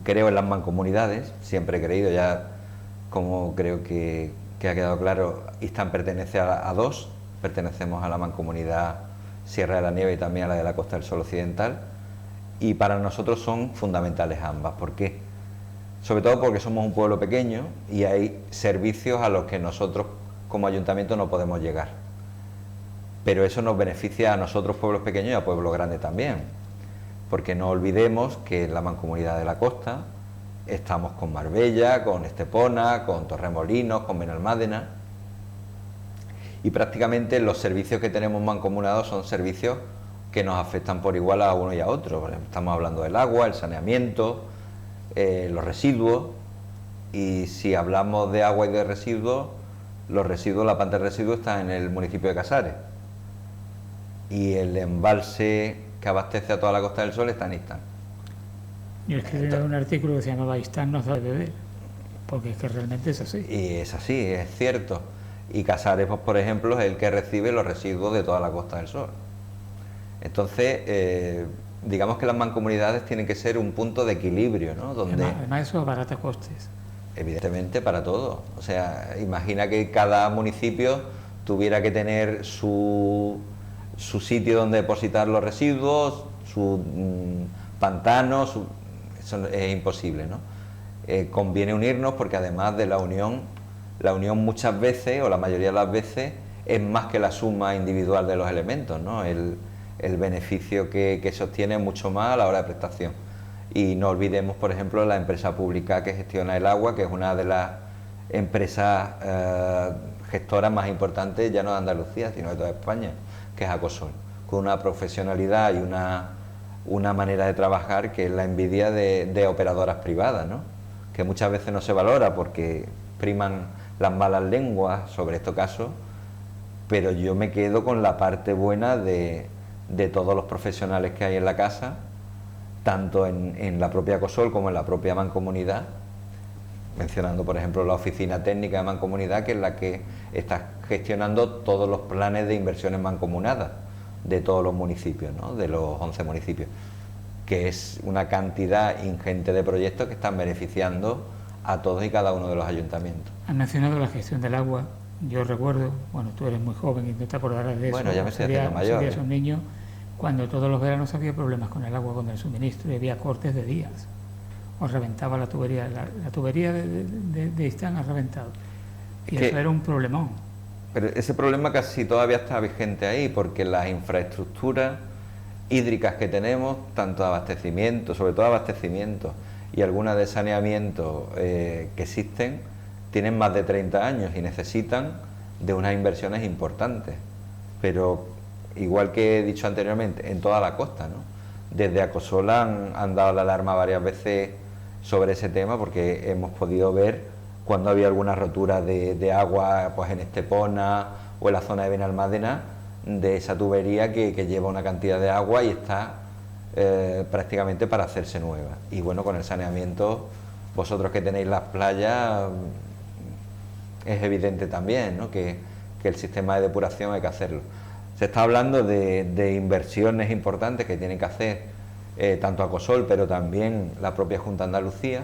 creo en las mancomunidades, siempre he creído, ya como creo que ha quedado claro, Istán pertenece a 2, pertenecemos a la mancomunidad Sierra de la Nieve y también a la de la Costa del Sol Occidental, y para nosotros son fundamentales ambas. ¿Por qué? Sobre todo porque somos un pueblo pequeño y hay servicios a los que nosotros como ayuntamiento no podemos llegar, pero eso nos beneficia a nosotros, pueblos pequeños, y a pueblos grandes también, porque no olvidemos que en la mancomunidad de la costa estamos con Marbella, con Estepona, con Torremolinos, con Benalmádena, y prácticamente los servicios que tenemos mancomunados son servicios que nos afectan por igual a uno y a otro. Estamos hablando del agua, el saneamiento, los residuos, y si hablamos de agua y de residuos, los residuos, la planta de residuos está en el municipio de Casares, y el embalse que abastece a toda la Costa del Sol está en Istán. Yo escribí un artículo que se llamaba Istán nos da de beber, porque es que realmente es así. Y es así, es cierto. Y Casares, pues, por ejemplo, es el que recibe los residuos de toda la Costa del Sol. Entonces, digamos que las mancomunidades tienen que ser un punto de equilibrio, ¿no? Donde, además eso abarata costes. Evidentemente, para todo. O sea, imagina que cada municipio tuviera que tener su sitio donde depositar los residuos, su pantano, eso es imposible, ¿no? Conviene unirnos, porque además de la unión muchas veces, o la mayoría de las veces, es más que la suma individual de los elementos, ¿no? El beneficio que se obtiene es mucho más a la hora de prestación. Y no olvidemos, por ejemplo, la empresa pública que gestiona el agua, que es una de las empresas gestoras más importantes, ya no de Andalucía, sino de toda España, que es Acosol, con una profesionalidad y una manera de trabajar que es la envidia de operadoras privadas, ¿no? Que muchas veces no se valora porque priman las malas lenguas sobre estos casos, pero yo me quedo con la parte buena de todos los profesionales que hay en la casa, tanto en la propia Acosol como en la propia Mancomunidad, mencionando por ejemplo la oficina técnica de Mancomunidad, que es la que está gestionando todos los planes de inversiones mancomunadas de todos los municipios, ¿no? De los 11 municipios, que es una cantidad ingente de proyectos que están beneficiando a todos y cada uno de los ayuntamientos. Has mencionado la gestión del agua. Yo recuerdo, bueno, tú eres muy joven y no te acordarás de eso. Bueno, ya me estoy haciendo mayor. Serías un niño cuando todos los veranos había problemas con el agua, con el suministro, y había cortes de días. O reventaba la tubería. La tubería de Istán ha reventado. Y eso era un problemón. Pero ese problema casi todavía está vigente ahí, porque las infraestructuras hídricas que tenemos, tanto de abastecimiento, sobre todo abastecimiento, y algunas de saneamiento que existen, tienen más de 30 años y necesitan de unas inversiones importantes. Pero, igual que he dicho anteriormente, en toda la costa, ¿no? Desde Acosol han dado la alarma varias veces sobre ese tema, porque hemos podido ver cuando había alguna rotura de agua, pues en Estepona o en la zona de Benalmádena, de esa tubería que lleva una cantidad de agua y está prácticamente para hacerse nueva. Y bueno, con el saneamiento, vosotros que tenéis las playas, es evidente también, ¿no? que el sistema de depuración hay que hacerlo. Se está hablando de inversiones importantes que tienen que hacer tanto Acosol, pero también la propia Junta de Andalucía,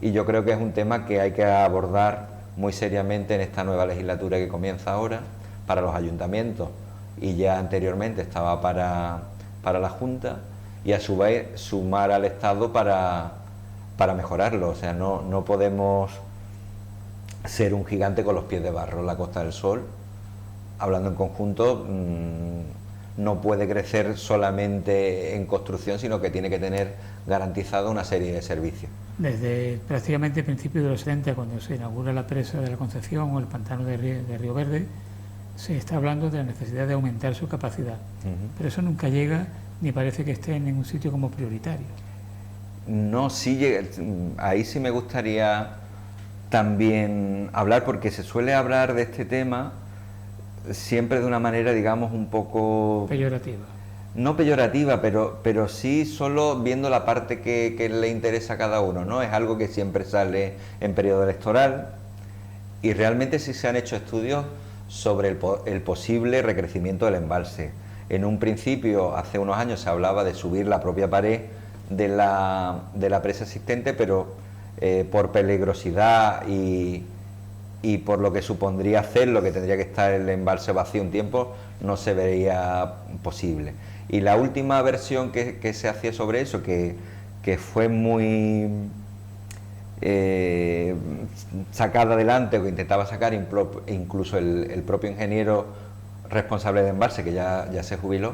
y yo creo que es un tema que hay que abordar muy seriamente en esta nueva legislatura que comienza ahora para los ayuntamientos, y ya anteriormente estaba para la Junta, y a su vez sumar al Estado para mejorarlo. O sea, no podemos ser un gigante con los pies de barro. La Costa del Sol, hablando en conjunto, no puede crecer solamente en construcción, sino que tiene que tener garantizada una serie de servicios. Desde prácticamente principios de los 70, cuando se inaugura la presa de la Concepción o el pantano de Río Verde, se está hablando de la necesidad de aumentar su capacidad. Pero eso nunca llega, ni parece que esté en ningún sitio como prioritario. No, sí llega. Ahí sí me gustaría también hablar, porque se suele hablar de este tema siempre de una manera, digamos, un poco peyorativa. No peyorativa, pero sí solo viendo la parte que le interesa a cada uno, ¿no? Es algo que siempre sale en periodo electoral, y realmente sí se han hecho estudios sobre el posible recrecimiento del embalse. En un principio, hace unos años, se hablaba de subir la propia pared de la presa existente, pero por peligrosidad y por lo que supondría hacerlo, que tendría que estar el embalse vacío un tiempo, no se veía posible. Y la última versión que se hacía sobre eso, que fue muy sacada adelante, o que intentaba sacar incluso el propio ingeniero responsable de embalse, que ya se jubiló,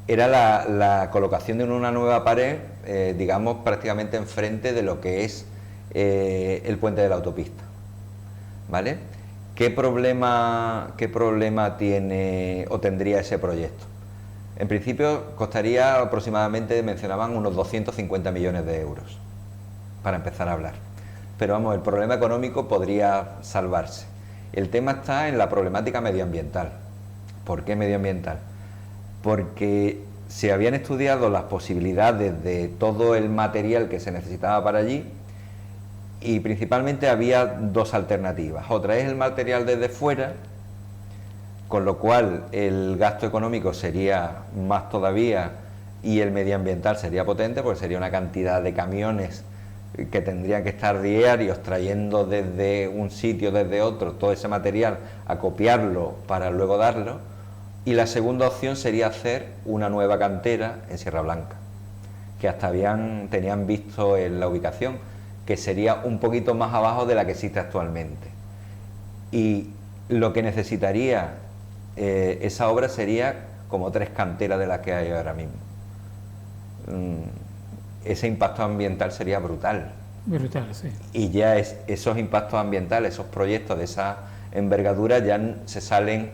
era la colocación de una nueva pared, digamos, prácticamente enfrente de lo que es el puente de la autopista. ¿Vale? ¿Qué problema tiene o tendría ese proyecto? En principio costaría aproximadamente, mencionaban, unos 250 millones de euros. para empezar a hablar. Pero vamos, el problema económico podría salvarse. El tema está en la problemática medioambiental. ¿Por qué medioambiental? Porque se habían estudiado las posibilidades de todo el material que se necesitaba para allí y principalmente había dos alternativas. Otra es el material desde fuera, con lo cual el gasto económico sería más todavía y el medioambiental sería potente, porque sería una cantidad de camiones que tendrían que estar diarios trayendo desde un sitio, desde otro, todo ese material, acopiarlo para luego darlo. Y la segunda opción sería hacer una nueva cantera en Sierra Blanca, que hasta tenían visto en la ubicación, que sería un poquito más abajo de la que existe actualmente. Y lo que necesitaría esa obra sería como 3 canteras de las que hay ahora mismo. Ese impacto ambiental sería brutal. Brutal, sí. Y ya esos impactos ambientales, esos proyectos de esa envergadura ya se salen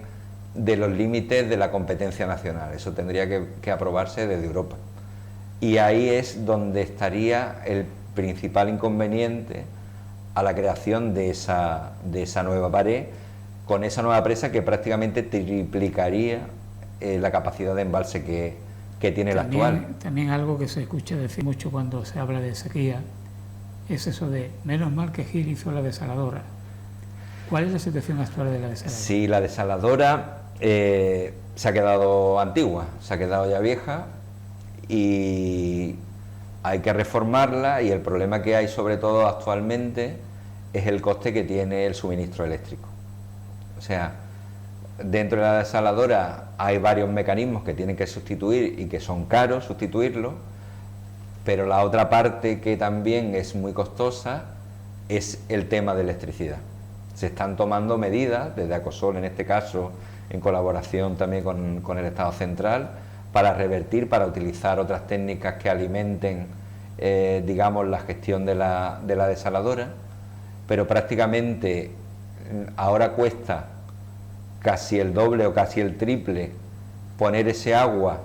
de los límites de la competencia nacional. Eso tendría que aprobarse desde Europa. Y ahí es donde estaría el principal inconveniente a la creación de esa nueva pared, con esa nueva presa que prácticamente triplicaría la capacidad de embalse que tiene la actual. También algo que se escucha decir mucho cuando se habla de sequía es eso de menos mal que Gil hizo la desaladora. ¿Cuál es la situación actual de la desaladora? Sí, la desaladora se ha quedado antigua, se ha quedado ya vieja y hay que reformarla, y el problema que hay sobre todo actualmente es el coste que tiene el suministro eléctrico. O sea, dentro de la desaladora hay varios mecanismos que tienen que sustituir y que son caros sustituirlos, pero la otra parte que también es muy costosa es el tema de electricidad. Se están tomando medidas desde Acosol, en este caso en colaboración también con el Estado central, para revertir, para utilizar otras técnicas que alimenten digamos la gestión de la desaladora, pero prácticamente ahora cuesta casi el doble o casi el triple poner ese agua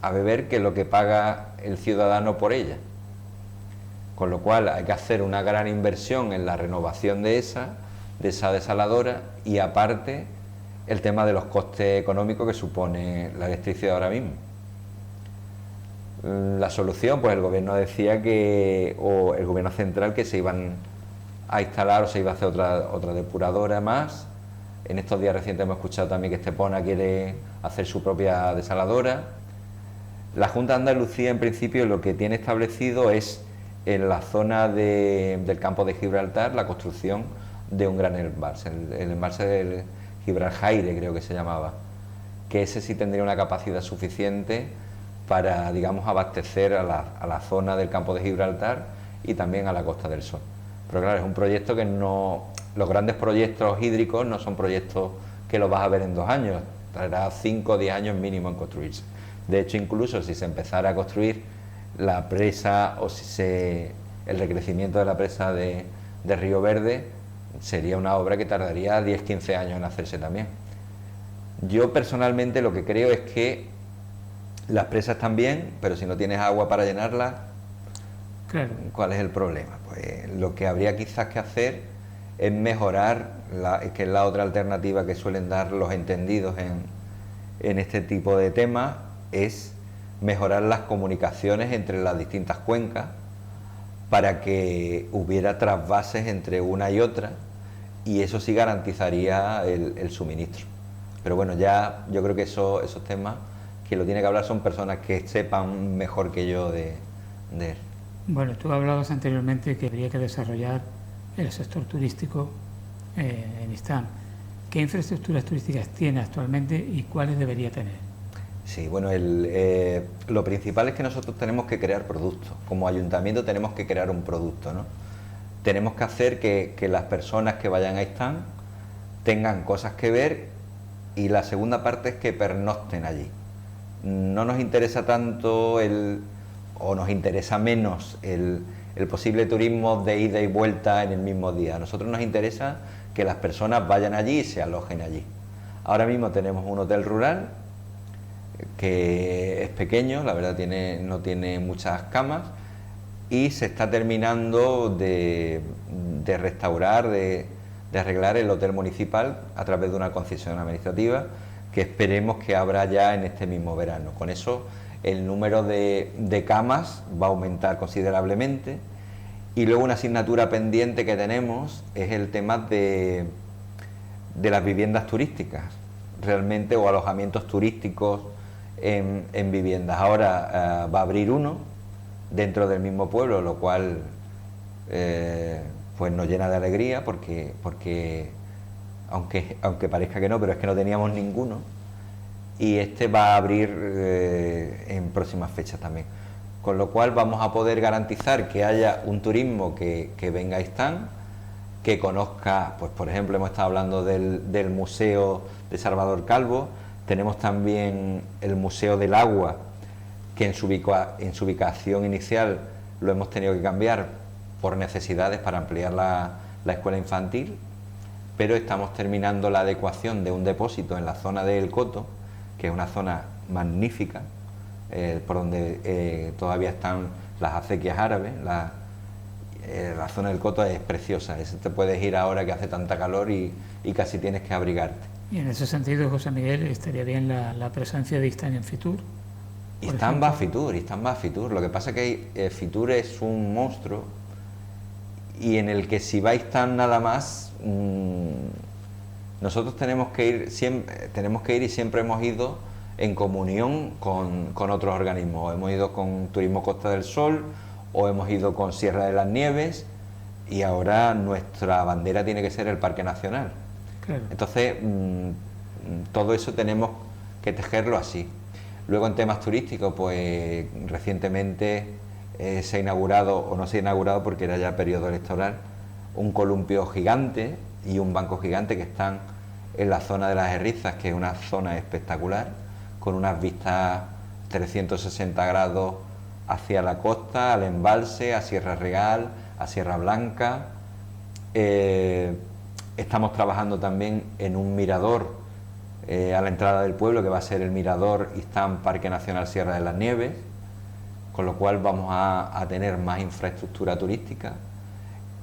a beber que lo que paga el ciudadano por ella, con lo cual hay que hacer una gran inversión en la renovación de esa desaladora, y aparte el tema de los costes económicos que supone la electricidad ahora mismo. La solución, pues el gobierno decía o el gobierno central, que se iban a instalar o se iba a hacer otra depuradora más. En estos días recientes hemos escuchado también que Estepona quiere hacer su propia desaladora. La Junta de Andalucía, en principio, lo que tiene establecido es en la zona del campo de Gibraltar la construcción de un gran embalse, el embalse del Gibraljaire, creo que se llamaba, que ese sí tendría una capacidad suficiente para, digamos, abastecer a la zona del campo de Gibraltar y también a la Costa del Sol. Pero claro, es un proyecto que no... Los grandes proyectos hídricos no son proyectos que los vas a ver en 2 años, traerá 5 o 10 años mínimo en construirse. De hecho, incluso si se empezara a construir la presa o el recrecimiento de la presa de Río Verde, sería una obra que tardaría 10-15 años en hacerse también. Yo personalmente lo que creo es que las presas están bien, pero si no tienes agua para llenarlas, claro, ¿cuál es el problema? Pues lo que habría quizás que hacer es mejorar, que es la otra alternativa que suelen dar los entendidos en este tipo de temas, es mejorar las comunicaciones entre las distintas cuencas para que hubiera trasvases entre una y otra, y eso sí garantizaría el suministro. Pero bueno, ya yo creo que esos temas, quien lo tiene que hablar son personas que sepan mejor que yo de él. Bueno, tú hablabas anteriormente que habría que desarrollar el sector turístico en Istán. ¿Qué infraestructuras turísticas tiene actualmente y cuáles debería tener? Sí, bueno, lo principal es que nosotros tenemos que crear productos. Como ayuntamiento tenemos que crear un producto, ¿no? Tenemos que hacer que las personas que vayan a Istán tengan cosas que ver, y la segunda parte es que pernocten allí. No nos interesa tanto o nos interesa menos el posible turismo de ida y vuelta en el mismo día. A nosotros nos interesa que las personas vayan allí y se alojen allí. Ahora mismo tenemos un hotel rural que es pequeño, la verdad no tiene muchas camas, y se está terminando de restaurar, de arreglar el hotel municipal a través de una concesión administrativa que esperemos que abra ya en este mismo verano. Con eso el número de camas va a aumentar considerablemente. Y luego una asignatura pendiente que tenemos es el tema de las viviendas turísticas, realmente, o alojamientos turísticos en viviendas. Ahora va a abrir uno dentro del mismo pueblo, lo cual pues nos llena de alegría porque aunque parezca que no, pero es que no teníamos ninguno, y este va a abrir en próximas fechas también, con lo cual vamos a poder garantizar que haya un turismo que venga a Istán, que conozca, pues por ejemplo hemos estado hablando del Museo de Salvador Calvo, tenemos también el Museo del Agua, que en su ubicación inicial lo hemos tenido que cambiar por necesidades para ampliar la escuela infantil, pero estamos terminando la adecuación de un depósito en la zona del Coto, que es una zona magnífica, por donde todavía están las acequias árabes. La zona del Coto es preciosa, te puedes ir ahora que hace tanta calor y casi tienes que abrigarte. Y en ese sentido, José Miguel, estaría bien la presencia de Istán en Fitur. Istán va a Fitur. Lo que pasa es que Fitur es un monstruo, y en el que si va Istán nada más, nosotros tenemos que ir y siempre hemos ido en comunión con otros organismos. Hemos ido con Turismo Costa del Sol, o hemos ido con Sierra de las Nieves, y ahora nuestra bandera tiene que ser el Parque Nacional. Claro. Entonces, todo eso tenemos que tejerlo así. Luego, en temas turísticos, pues recientemente se ha inaugurado, o no se ha inaugurado porque era ya periodo electoral, un columpio gigante y un banco gigante que están en la zona de las Herrizas, que es una zona espectacular, con unas vistas 360 grados hacia la costa, al embalse, a Sierra Real, a Sierra Blanca. Estamos trabajando también en un mirador a la entrada del pueblo, que va a ser el mirador Istán Parque Nacional Sierra de las Nieves, con lo cual vamos a tener más infraestructura turística,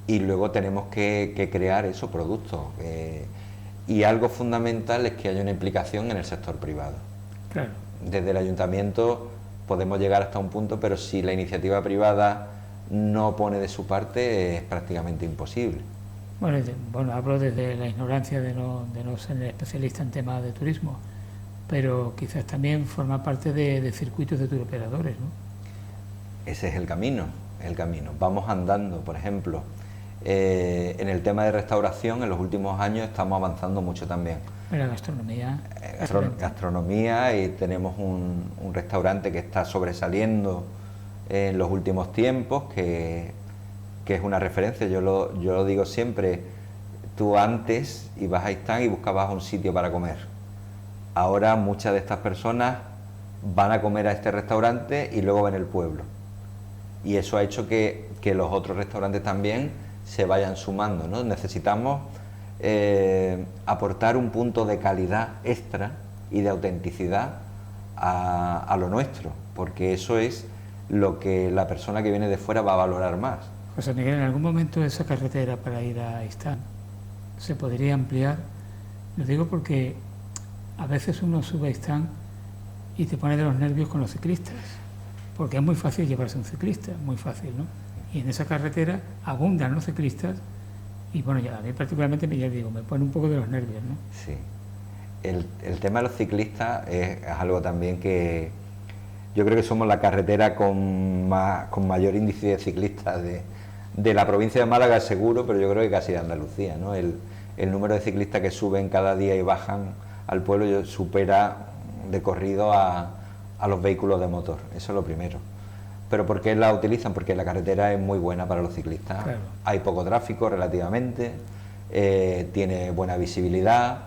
y luego tenemos que crear esos productos. Y algo fundamental es que haya una implicación en el sector privado. Claro. Desde el ayuntamiento podemos llegar hasta un punto, pero si la iniciativa privada no pone de su parte, es prácticamente imposible. Bueno, hablo desde la ignorancia de no ser especialista en temas de turismo, pero quizás también forma parte de circuitos de turoperadores, ¿no? Ese es el camino. Vamos andando, por ejemplo, en el tema de restauración, en los últimos años estamos avanzando mucho también. En la gastronomía. Gastronomía, y tenemos un restaurante que está sobresaliendo en los últimos tiempos, que es una referencia. Yo lo digo siempre, tú antes ibas a Istán y buscabas un sitio para comer. Ahora muchas de estas personas van a comer a este restaurante y luego ven el pueblo. Y eso ha hecho que los otros restaurantes también se vayan sumando, ¿no? Necesitamos aportar un punto de calidad extra y de autenticidad a lo nuestro, porque eso es lo que la persona que viene de fuera va a valorar más. José Miguel, ¿en algún momento esa carretera para ir a Istán se podría ampliar? Lo digo porque a veces uno sube a Istán y te pone de los nervios con los ciclistas, porque es muy fácil llevarse un ciclista, muy fácil, ¿no? Y en esa carretera abundan los ciclistas, y bueno, ya a mí particularmente me pone un poco de los nervios, ¿no? Sí. El tema de los ciclistas es algo también que yo creo que somos la carretera con mayor índice de ciclistas de la provincia de Málaga, seguro, pero yo creo que casi de Andalucía, ¿no? El número de ciclistas que suben cada día y bajan al pueblo supera de corrido a los vehículos de motor. Eso es lo primero. ¿Pero por qué la utilizan? Porque la carretera es muy buena para los ciclistas. Claro. Hay poco tráfico relativamente, tiene buena visibilidad,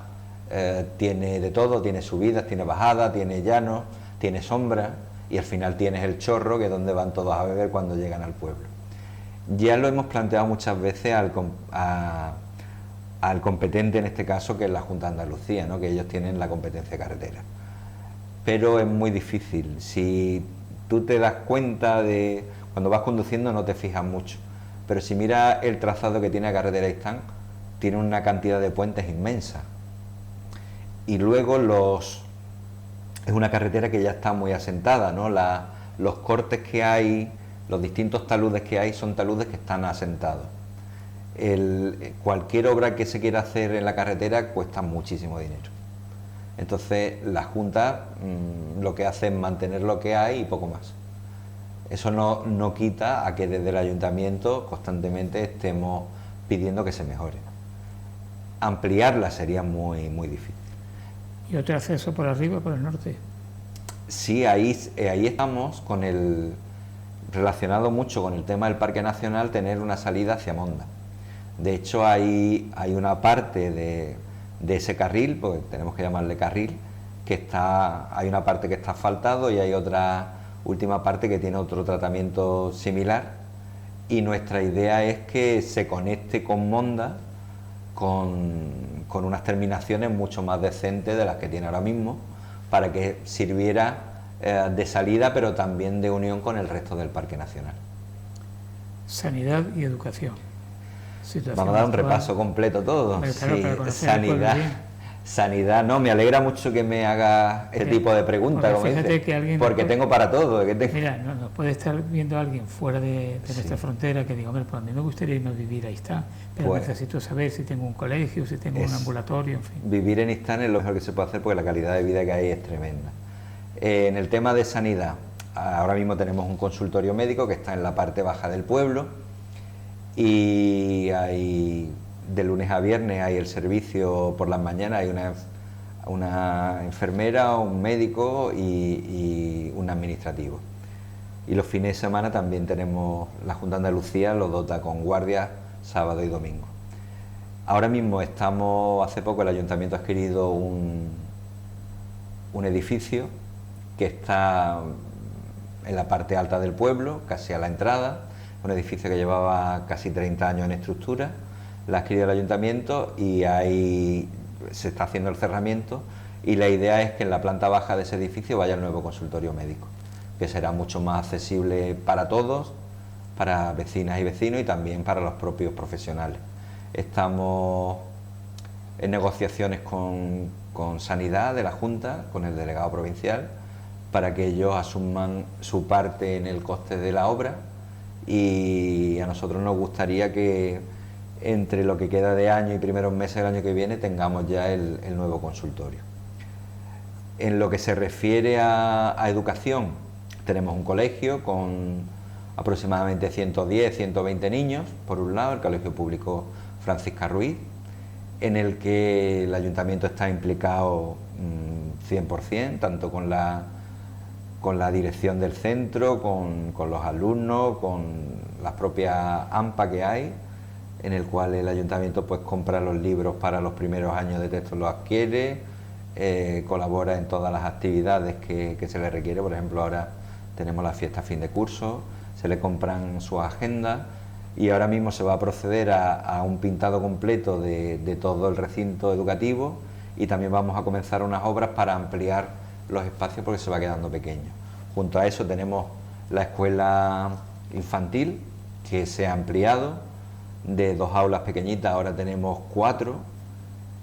tiene de todo, tiene subidas, tiene bajadas, tiene llanos, tiene sombra, y al final tienes el chorro, que es donde van todos a beber cuando llegan al pueblo. Ya lo hemos planteado muchas veces al competente en este caso, que es la Junta de Andalucía, ¿no? Que ellos tienen la competencia carretera. Pero es muy difícil. Si tú te das cuenta de Cuando vas conduciendo no te fijas mucho, pero si miras el trazado que tiene la carretera Istán, tiene una cantidad de puentes inmensa. Y luego es una carretera que ya está muy asentada, ¿no? Los cortes que hay, los distintos taludes que hay, son taludes que están asentados. Cualquier obra que se quiera hacer en la carretera cuesta muchísimo dinero. Entonces la Junta lo que hace es mantener lo que hay y poco más. Eso no quita a que desde el Ayuntamiento constantemente estemos pidiendo que se mejore. Ampliarla sería muy, muy difícil. ¿Y otro acceso por arriba, por el norte? Sí, ahí estamos relacionado mucho con el tema del Parque Nacional, tener una salida hacia Monda. De hecho, hay una parte de ese carril, porque tenemos que llamarle carril, hay una parte que está asfaltado y hay otra última parte que tiene otro tratamiento similar, y nuestra idea es que se conecte con Monda con unas terminaciones mucho más decentes de las que tiene ahora mismo, para que sirviera de salida, pero también de unión con el resto del Parque Nacional. Sanidad y educación. Vamos a dar un repaso completo todo. Claro, sí, sanidad, no, me alegra mucho que me haga este tipo de preguntas, como dice, porque tengo para todo. Mira, nos puede estar viendo alguien fuera de nuestra frontera que diga, hombre, pues a mí me gustaría irme a vivir a Istán, pero pues, necesito saber si tengo un colegio, si tengo un ambulatorio, en fin. Vivir en Istán es lo mejor que se puede hacer porque la calidad de vida que hay es tremenda. En el tema de sanidad, ahora mismo tenemos un consultorio médico que está en la parte baja del pueblo, y hay de lunes a viernes hay el servicio por las mañanas, hay una enfermera, un médico y un administrativo. Y los fines de semana también tenemos, la Junta de Andalucía lo dota con guardias sábado y domingo. Ahora mismo hace poco el Ayuntamiento ha adquirido un edificio que está en la parte alta del pueblo, casi a la entrada, un edificio que llevaba casi 30 años en estructura. La ha adquirido el Ayuntamiento y ahí se está haciendo el cerramiento, y la idea es que en la planta baja de ese edificio vaya el nuevo consultorio médico, que será mucho más accesible para todos, para vecinas y vecinos y también para los propios profesionales. Estamos en negociaciones con Sanidad de la Junta, con el delegado provincial, para que ellos asuman su parte en el coste de la obra, y a nosotros nos gustaría que entre lo que queda de año y primeros meses del año que viene tengamos ya el nuevo consultorio. En lo que se refiere a educación, tenemos un colegio con aproximadamente 110, 120 niños, por un lado, el Colegio Público Francisca Ruiz, en el que el Ayuntamiento está implicado 100%, tanto con la dirección del centro, con los alumnos, con las propias AMPA que hay, en el cual el Ayuntamiento pues compra los libros para los primeros años de texto, los adquiere, colabora en todas las actividades que se le requiere. Por ejemplo, ahora tenemos la fiesta fin de curso, se le compran sus agendas, y ahora mismo se va a proceder a un pintado completo de todo el recinto educativo, y también vamos a comenzar unas obras para ampliar los espacios porque se va quedando pequeño. Junto a eso tenemos la escuela infantil, que se ha ampliado de 2 aulas pequeñitas, ahora tenemos 4,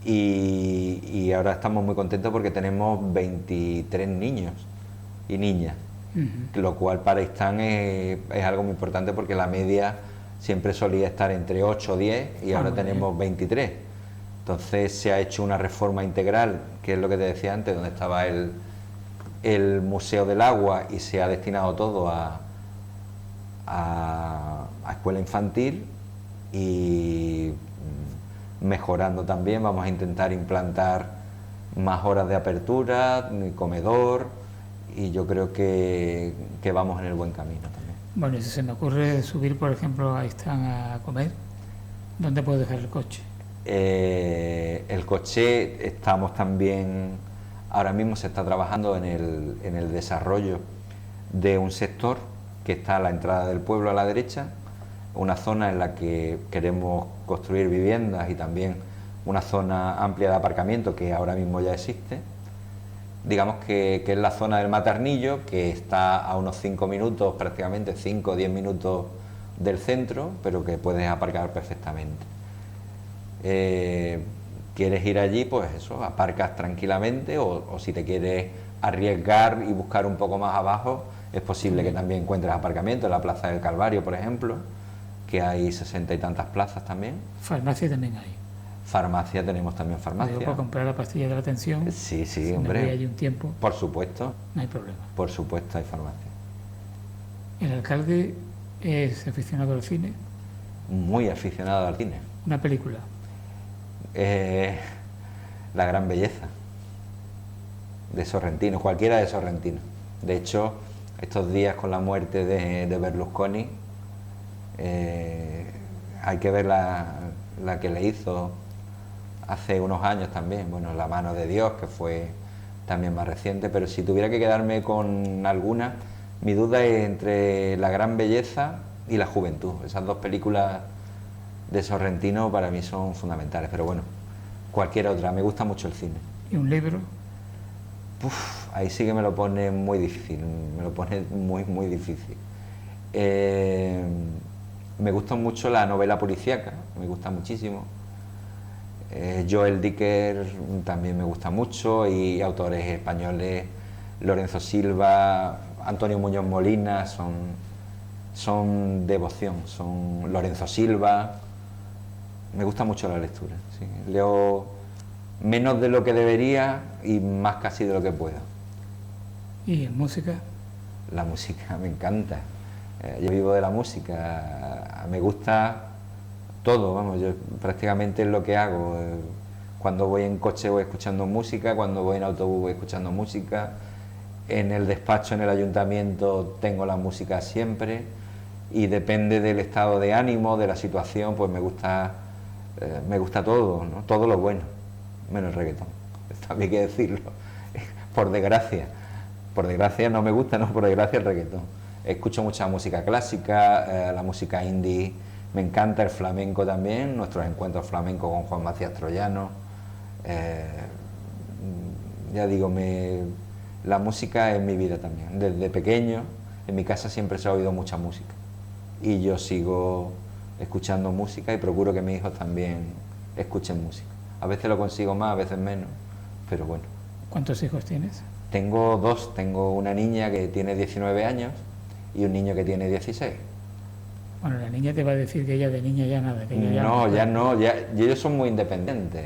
y ahora estamos muy contentos porque tenemos 23 niños y niñas, lo cual para Istán es algo muy importante porque la media siempre solía estar entre 8 o 10 y ahora tenemos 23. Entonces se ha hecho una reforma integral, que es lo que te decía antes, donde estaba el Museo del Agua, y se ha destinado todo a escuela infantil, y mejorando también vamos a intentar implantar más horas de apertura, comedor, y yo creo que vamos en el buen camino también. Bueno, y si se me ocurre subir, por ejemplo, a Istán a comer, ¿dónde puedo dejar el coche? El coche estamos también, ahora mismo se está trabajando en el desarrollo de un sector que está a la entrada del pueblo a la derecha, una zona en la que queremos construir viviendas y también una zona amplia de aparcamiento que ahora mismo ya existe, digamos que es la zona del Matarnillo, que está a unos 5 minutos, prácticamente 5 o 10 minutos del centro, pero que puedes aparcar perfectamente. Quieres ir allí, pues eso, aparcas tranquilamente, o si te quieres arriesgar y buscar un poco más abajo, es posible que también encuentres aparcamiento en la Plaza del Calvario, por ejemplo, que hay 60 y tantas plazas también. Farmacia también hay. Farmacia, tenemos también farmacia. Para comprar la pastilla de la tensión. Sí, sí, si hombre. me voy allí un tiempo. Por supuesto. No hay problema. Por supuesto hay farmacia. El alcalde es aficionado al cine. Muy aficionado al cine. Una película. La gran belleza de Sorrentino, cualquiera de Sorrentino. De hecho, estos días con la muerte de Berlusconi, hay que ver la que le hizo hace unos años también, bueno, La mano de Dios, que fue también más reciente, pero si tuviera que quedarme con alguna, mi duda es entre La gran belleza y La juventud. Esas dos películas de Sorrentino para mí son fundamentales, pero bueno, cualquier otra, me gusta mucho el cine. ¿Y un libro? Ahí sí que me lo pone muy difícil, me lo pone muy, muy difícil. Me gusta mucho la novela policíaca, me gusta muchísimo. Joel Dicker también me gusta mucho, y autores españoles, Lorenzo Silva, Antonio Muñoz Molina, son devoción, son Lorenzo Silva. Me gusta mucho la lectura, sí. Leo menos de lo que debería y más casi de lo que puedo. ¿Y en música? La música me encanta. Yo vivo de la música, me gusta todo, vamos, yo prácticamente es lo que hago. Cuando voy en coche voy escuchando música, cuando voy en autobús voy escuchando música, en el despacho, en el ayuntamiento tengo la música siempre, y depende del estado de ánimo, de la situación, pues me gusta todo, ¿no? Todo lo bueno, menos el reggaetón, esto también hay que decirlo, por desgracia no me gusta, no, por desgracia el reggaetón. Escucho mucha música clásica, la música indie, me encanta el flamenco también, nuestros encuentros flamencos con Juan Macías Troyano. Ya digo, la música es mi vida también. Desde pequeño, en mi casa siempre se ha oído mucha música, y yo sigo escuchando música y procuro que mis hijos también escuchen música. A veces lo consigo más, a veces menos, pero bueno. ¿Cuántos hijos tienes? Tengo dos, tengo una niña que tiene 19 años y un niño que tiene 16. Bueno, la niña te va a decir que ella de niña ya nada. Que ella No, ya no, ya ellos son muy independientes,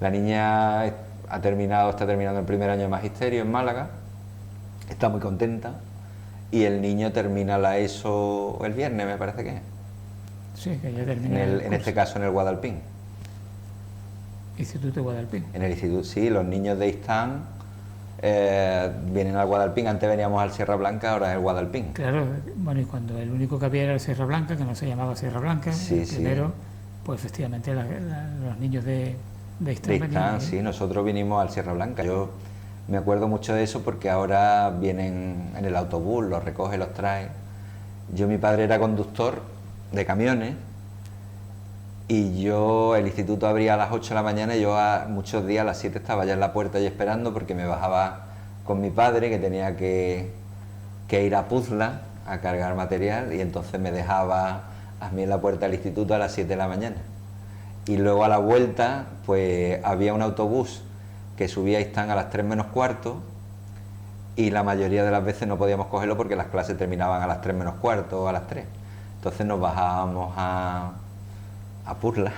La niña está terminando el primer año de magisterio en Málaga, está muy contenta, y el niño termina la ESO el viernes, me parece que es. Sí, que ya termina en este caso en el Guadalpín. Instituto Guadalpín. En el instituto, sí, los niños de Istán vienen al Guadalpín. Antes veníamos al Sierra Blanca, ahora es el Guadalpín. Claro, bueno, y cuando el único que había era el Sierra Blanca, que no se llamaba Sierra Blanca, sí, primero, pues efectivamente los niños de Istán venían, sí, nosotros vinimos al Sierra Blanca. Yo me acuerdo mucho de eso porque ahora vienen en el autobús, los recoge, los trae. Mi padre era conductor de camiones, y el instituto abría a las 8 de la mañana, y yo muchos días a las 7 estaba ya en la puerta y esperando, porque me bajaba con mi padre, que tenía que ir a Puzla a cargar material, y entonces me dejaba a mí en la puerta del instituto a las 7 de la mañana. Y luego a la vuelta, pues había un autobús que subía a Istán a las 3 menos cuarto, y la mayoría de las veces no podíamos cogerlo porque las clases terminaban a las 3 menos cuarto o a las 3. Entonces nos bajábamos a Puzla,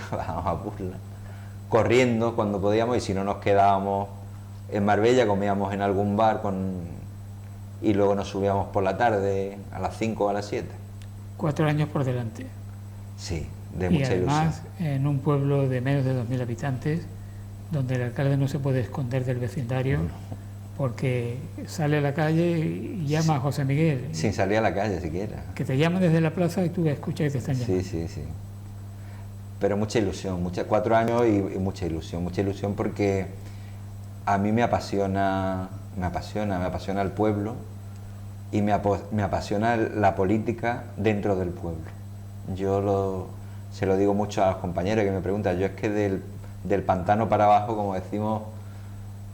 corriendo cuando podíamos, y si no nos quedábamos en Marbella, comíamos en algún bar y luego nos subíamos por la tarde a las 5 o a las 7. 4 años por delante. Sí, de mucha ilusión. Y además en un pueblo de menos de 2.000 habitantes, donde el alcalde no se puede esconder del vecindario, porque sale a la calle y llama a José Miguel. Sin salir a la calle siquiera. Que te llaman desde la plaza y tú escuchas que te están llamando. Sí. Pero mucha ilusión, 4 años y mucha ilusión porque a mí me apasiona el pueblo, y me apasiona la política dentro del pueblo. Se lo digo mucho a los compañeros que me preguntan, yo es que del pantano para abajo, como decimos,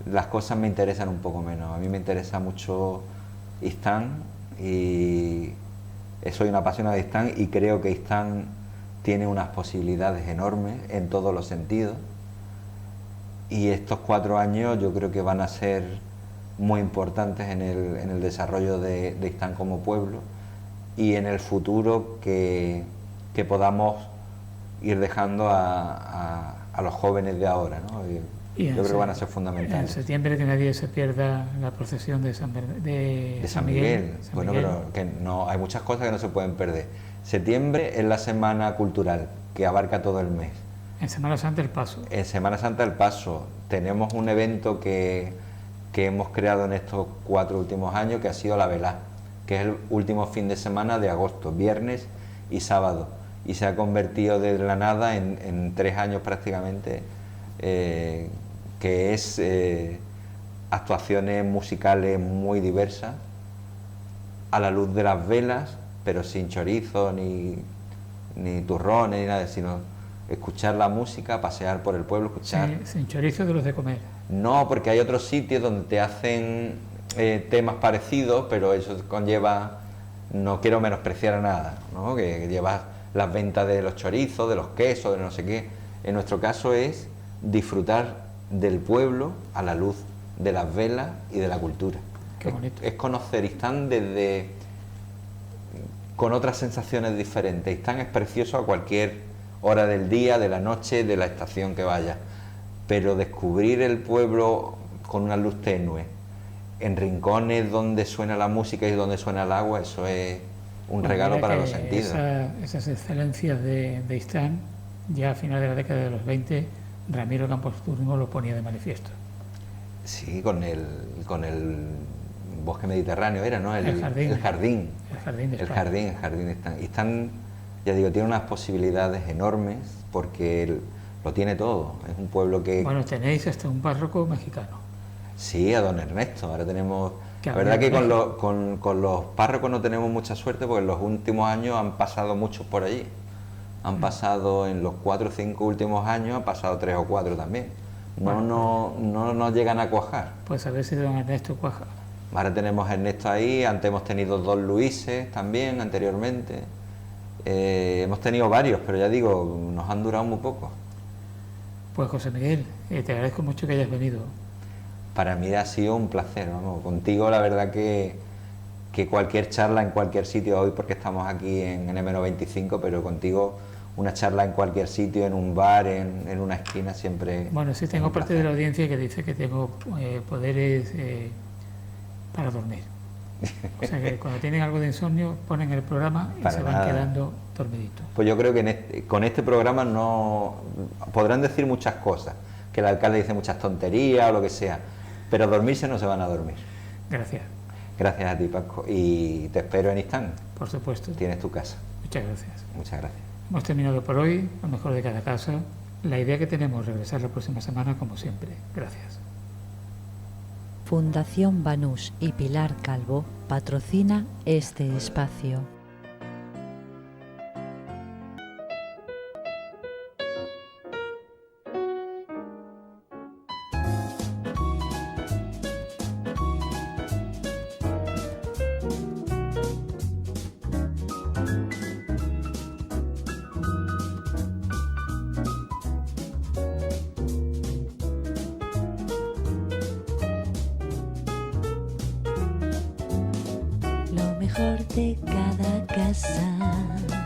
las cosas me interesan un poco menos. A mí me interesa mucho Istán y soy un apasionado de Istán y creo que Istán tiene unas posibilidades enormes en todos los sentidos, y estos 4 años yo creo que van a ser muy importantes en el desarrollo de Istán como pueblo y en el futuro que podamos ir dejando a los jóvenes de ahora, ¿no? Yo creo que van a ser fundamentales. En septiembre que nadie se pierda la procesión de San Miguel. Bueno, Miguel. pero que no, hay muchas cosas que no se pueden perder. Septiembre es la semana cultural que abarca todo el mes. En Semana Santa el Paso. En Semana Santa el Paso tenemos un evento que hemos creado en estos 4 últimos años, que ha sido la Velá, que es el último fin de semana de agosto, viernes y sábado, y se ha convertido de la nada en 3 años prácticamente, que es actuaciones musicales muy diversas, a la luz de las velas, pero sin chorizo, ni turrones, ni nada, sino escuchar la música, pasear por el pueblo, escuchar... Sí, sin chorizo de los de comer. No, porque hay otros sitios donde te hacen temas parecidos, pero eso conlleva, no quiero menospreciar a nada, ¿no? Que llevas las ventas de los chorizos, de los quesos, de no sé qué. En nuestro caso es disfrutar del pueblo a la luz de las velas y de la cultura. Qué bonito. Es conocer Istán con otras sensaciones diferentes. Istán es precioso a cualquier hora del día, de la noche, de la estación que vaya, pero descubrir el pueblo con una luz tenue, en rincones donde suena la música y donde suena el agua, eso es un regalo para los sentidos. Esas excelencias de Istán, ya a final de la década de los 20, Ramiro Campos Turno lo ponía de manifiesto. Sí, con el bosque mediterráneo era, ¿no? El jardín. El jardín de El jardín de Istán. Istán, ya digo, tiene unas posibilidades enormes porque lo tiene todo. Es un pueblo que... Bueno, tenéis hasta un párroco mexicano. Sí, a don Ernesto. Ahora tenemos... La verdad que con los párrocos no tenemos mucha suerte porque en los últimos años han pasado muchos por allí. Han pasado en los 4 o 5 últimos años, han pasado 3 o 4 también. No llegan a cuajar. Pues a ver si don Ernesto cuaja. Ahora tenemos a Ernesto ahí, antes hemos tenido 2 Luises también anteriormente. Hemos tenido varios, pero ya digo, nos han durado muy poco. Pues José Miguel, te agradezco mucho que hayas venido. Para mí ha sido un placer, vamos. Contigo la verdad que cualquier charla en cualquier sitio, hoy porque estamos aquí en M95, pero contigo una charla en cualquier sitio, en un bar, en una esquina, siempre... Bueno, sí, tengo parte de la audiencia que dice que tengo poderes para dormir. O sea que cuando tienen algo de insomnio ponen el programa y se van quedando dormiditos. Pues yo creo que con este programa no podrán decir muchas cosas, que el alcalde dice muchas tonterías o lo que sea, pero dormirse no se van a dormir. Gracias. Gracias a ti, Paco, y te espero en Istán. Por supuesto. Tienes tu casa. Muchas gracias. Muchas gracias. Hemos terminado por hoy, lo mejor de cada casa. La idea que tenemos es regresar la próxima semana como siempre. Gracias. Fundación Banús y Pilar Calvo patrocina este espacio. Lo mejor de cada casa.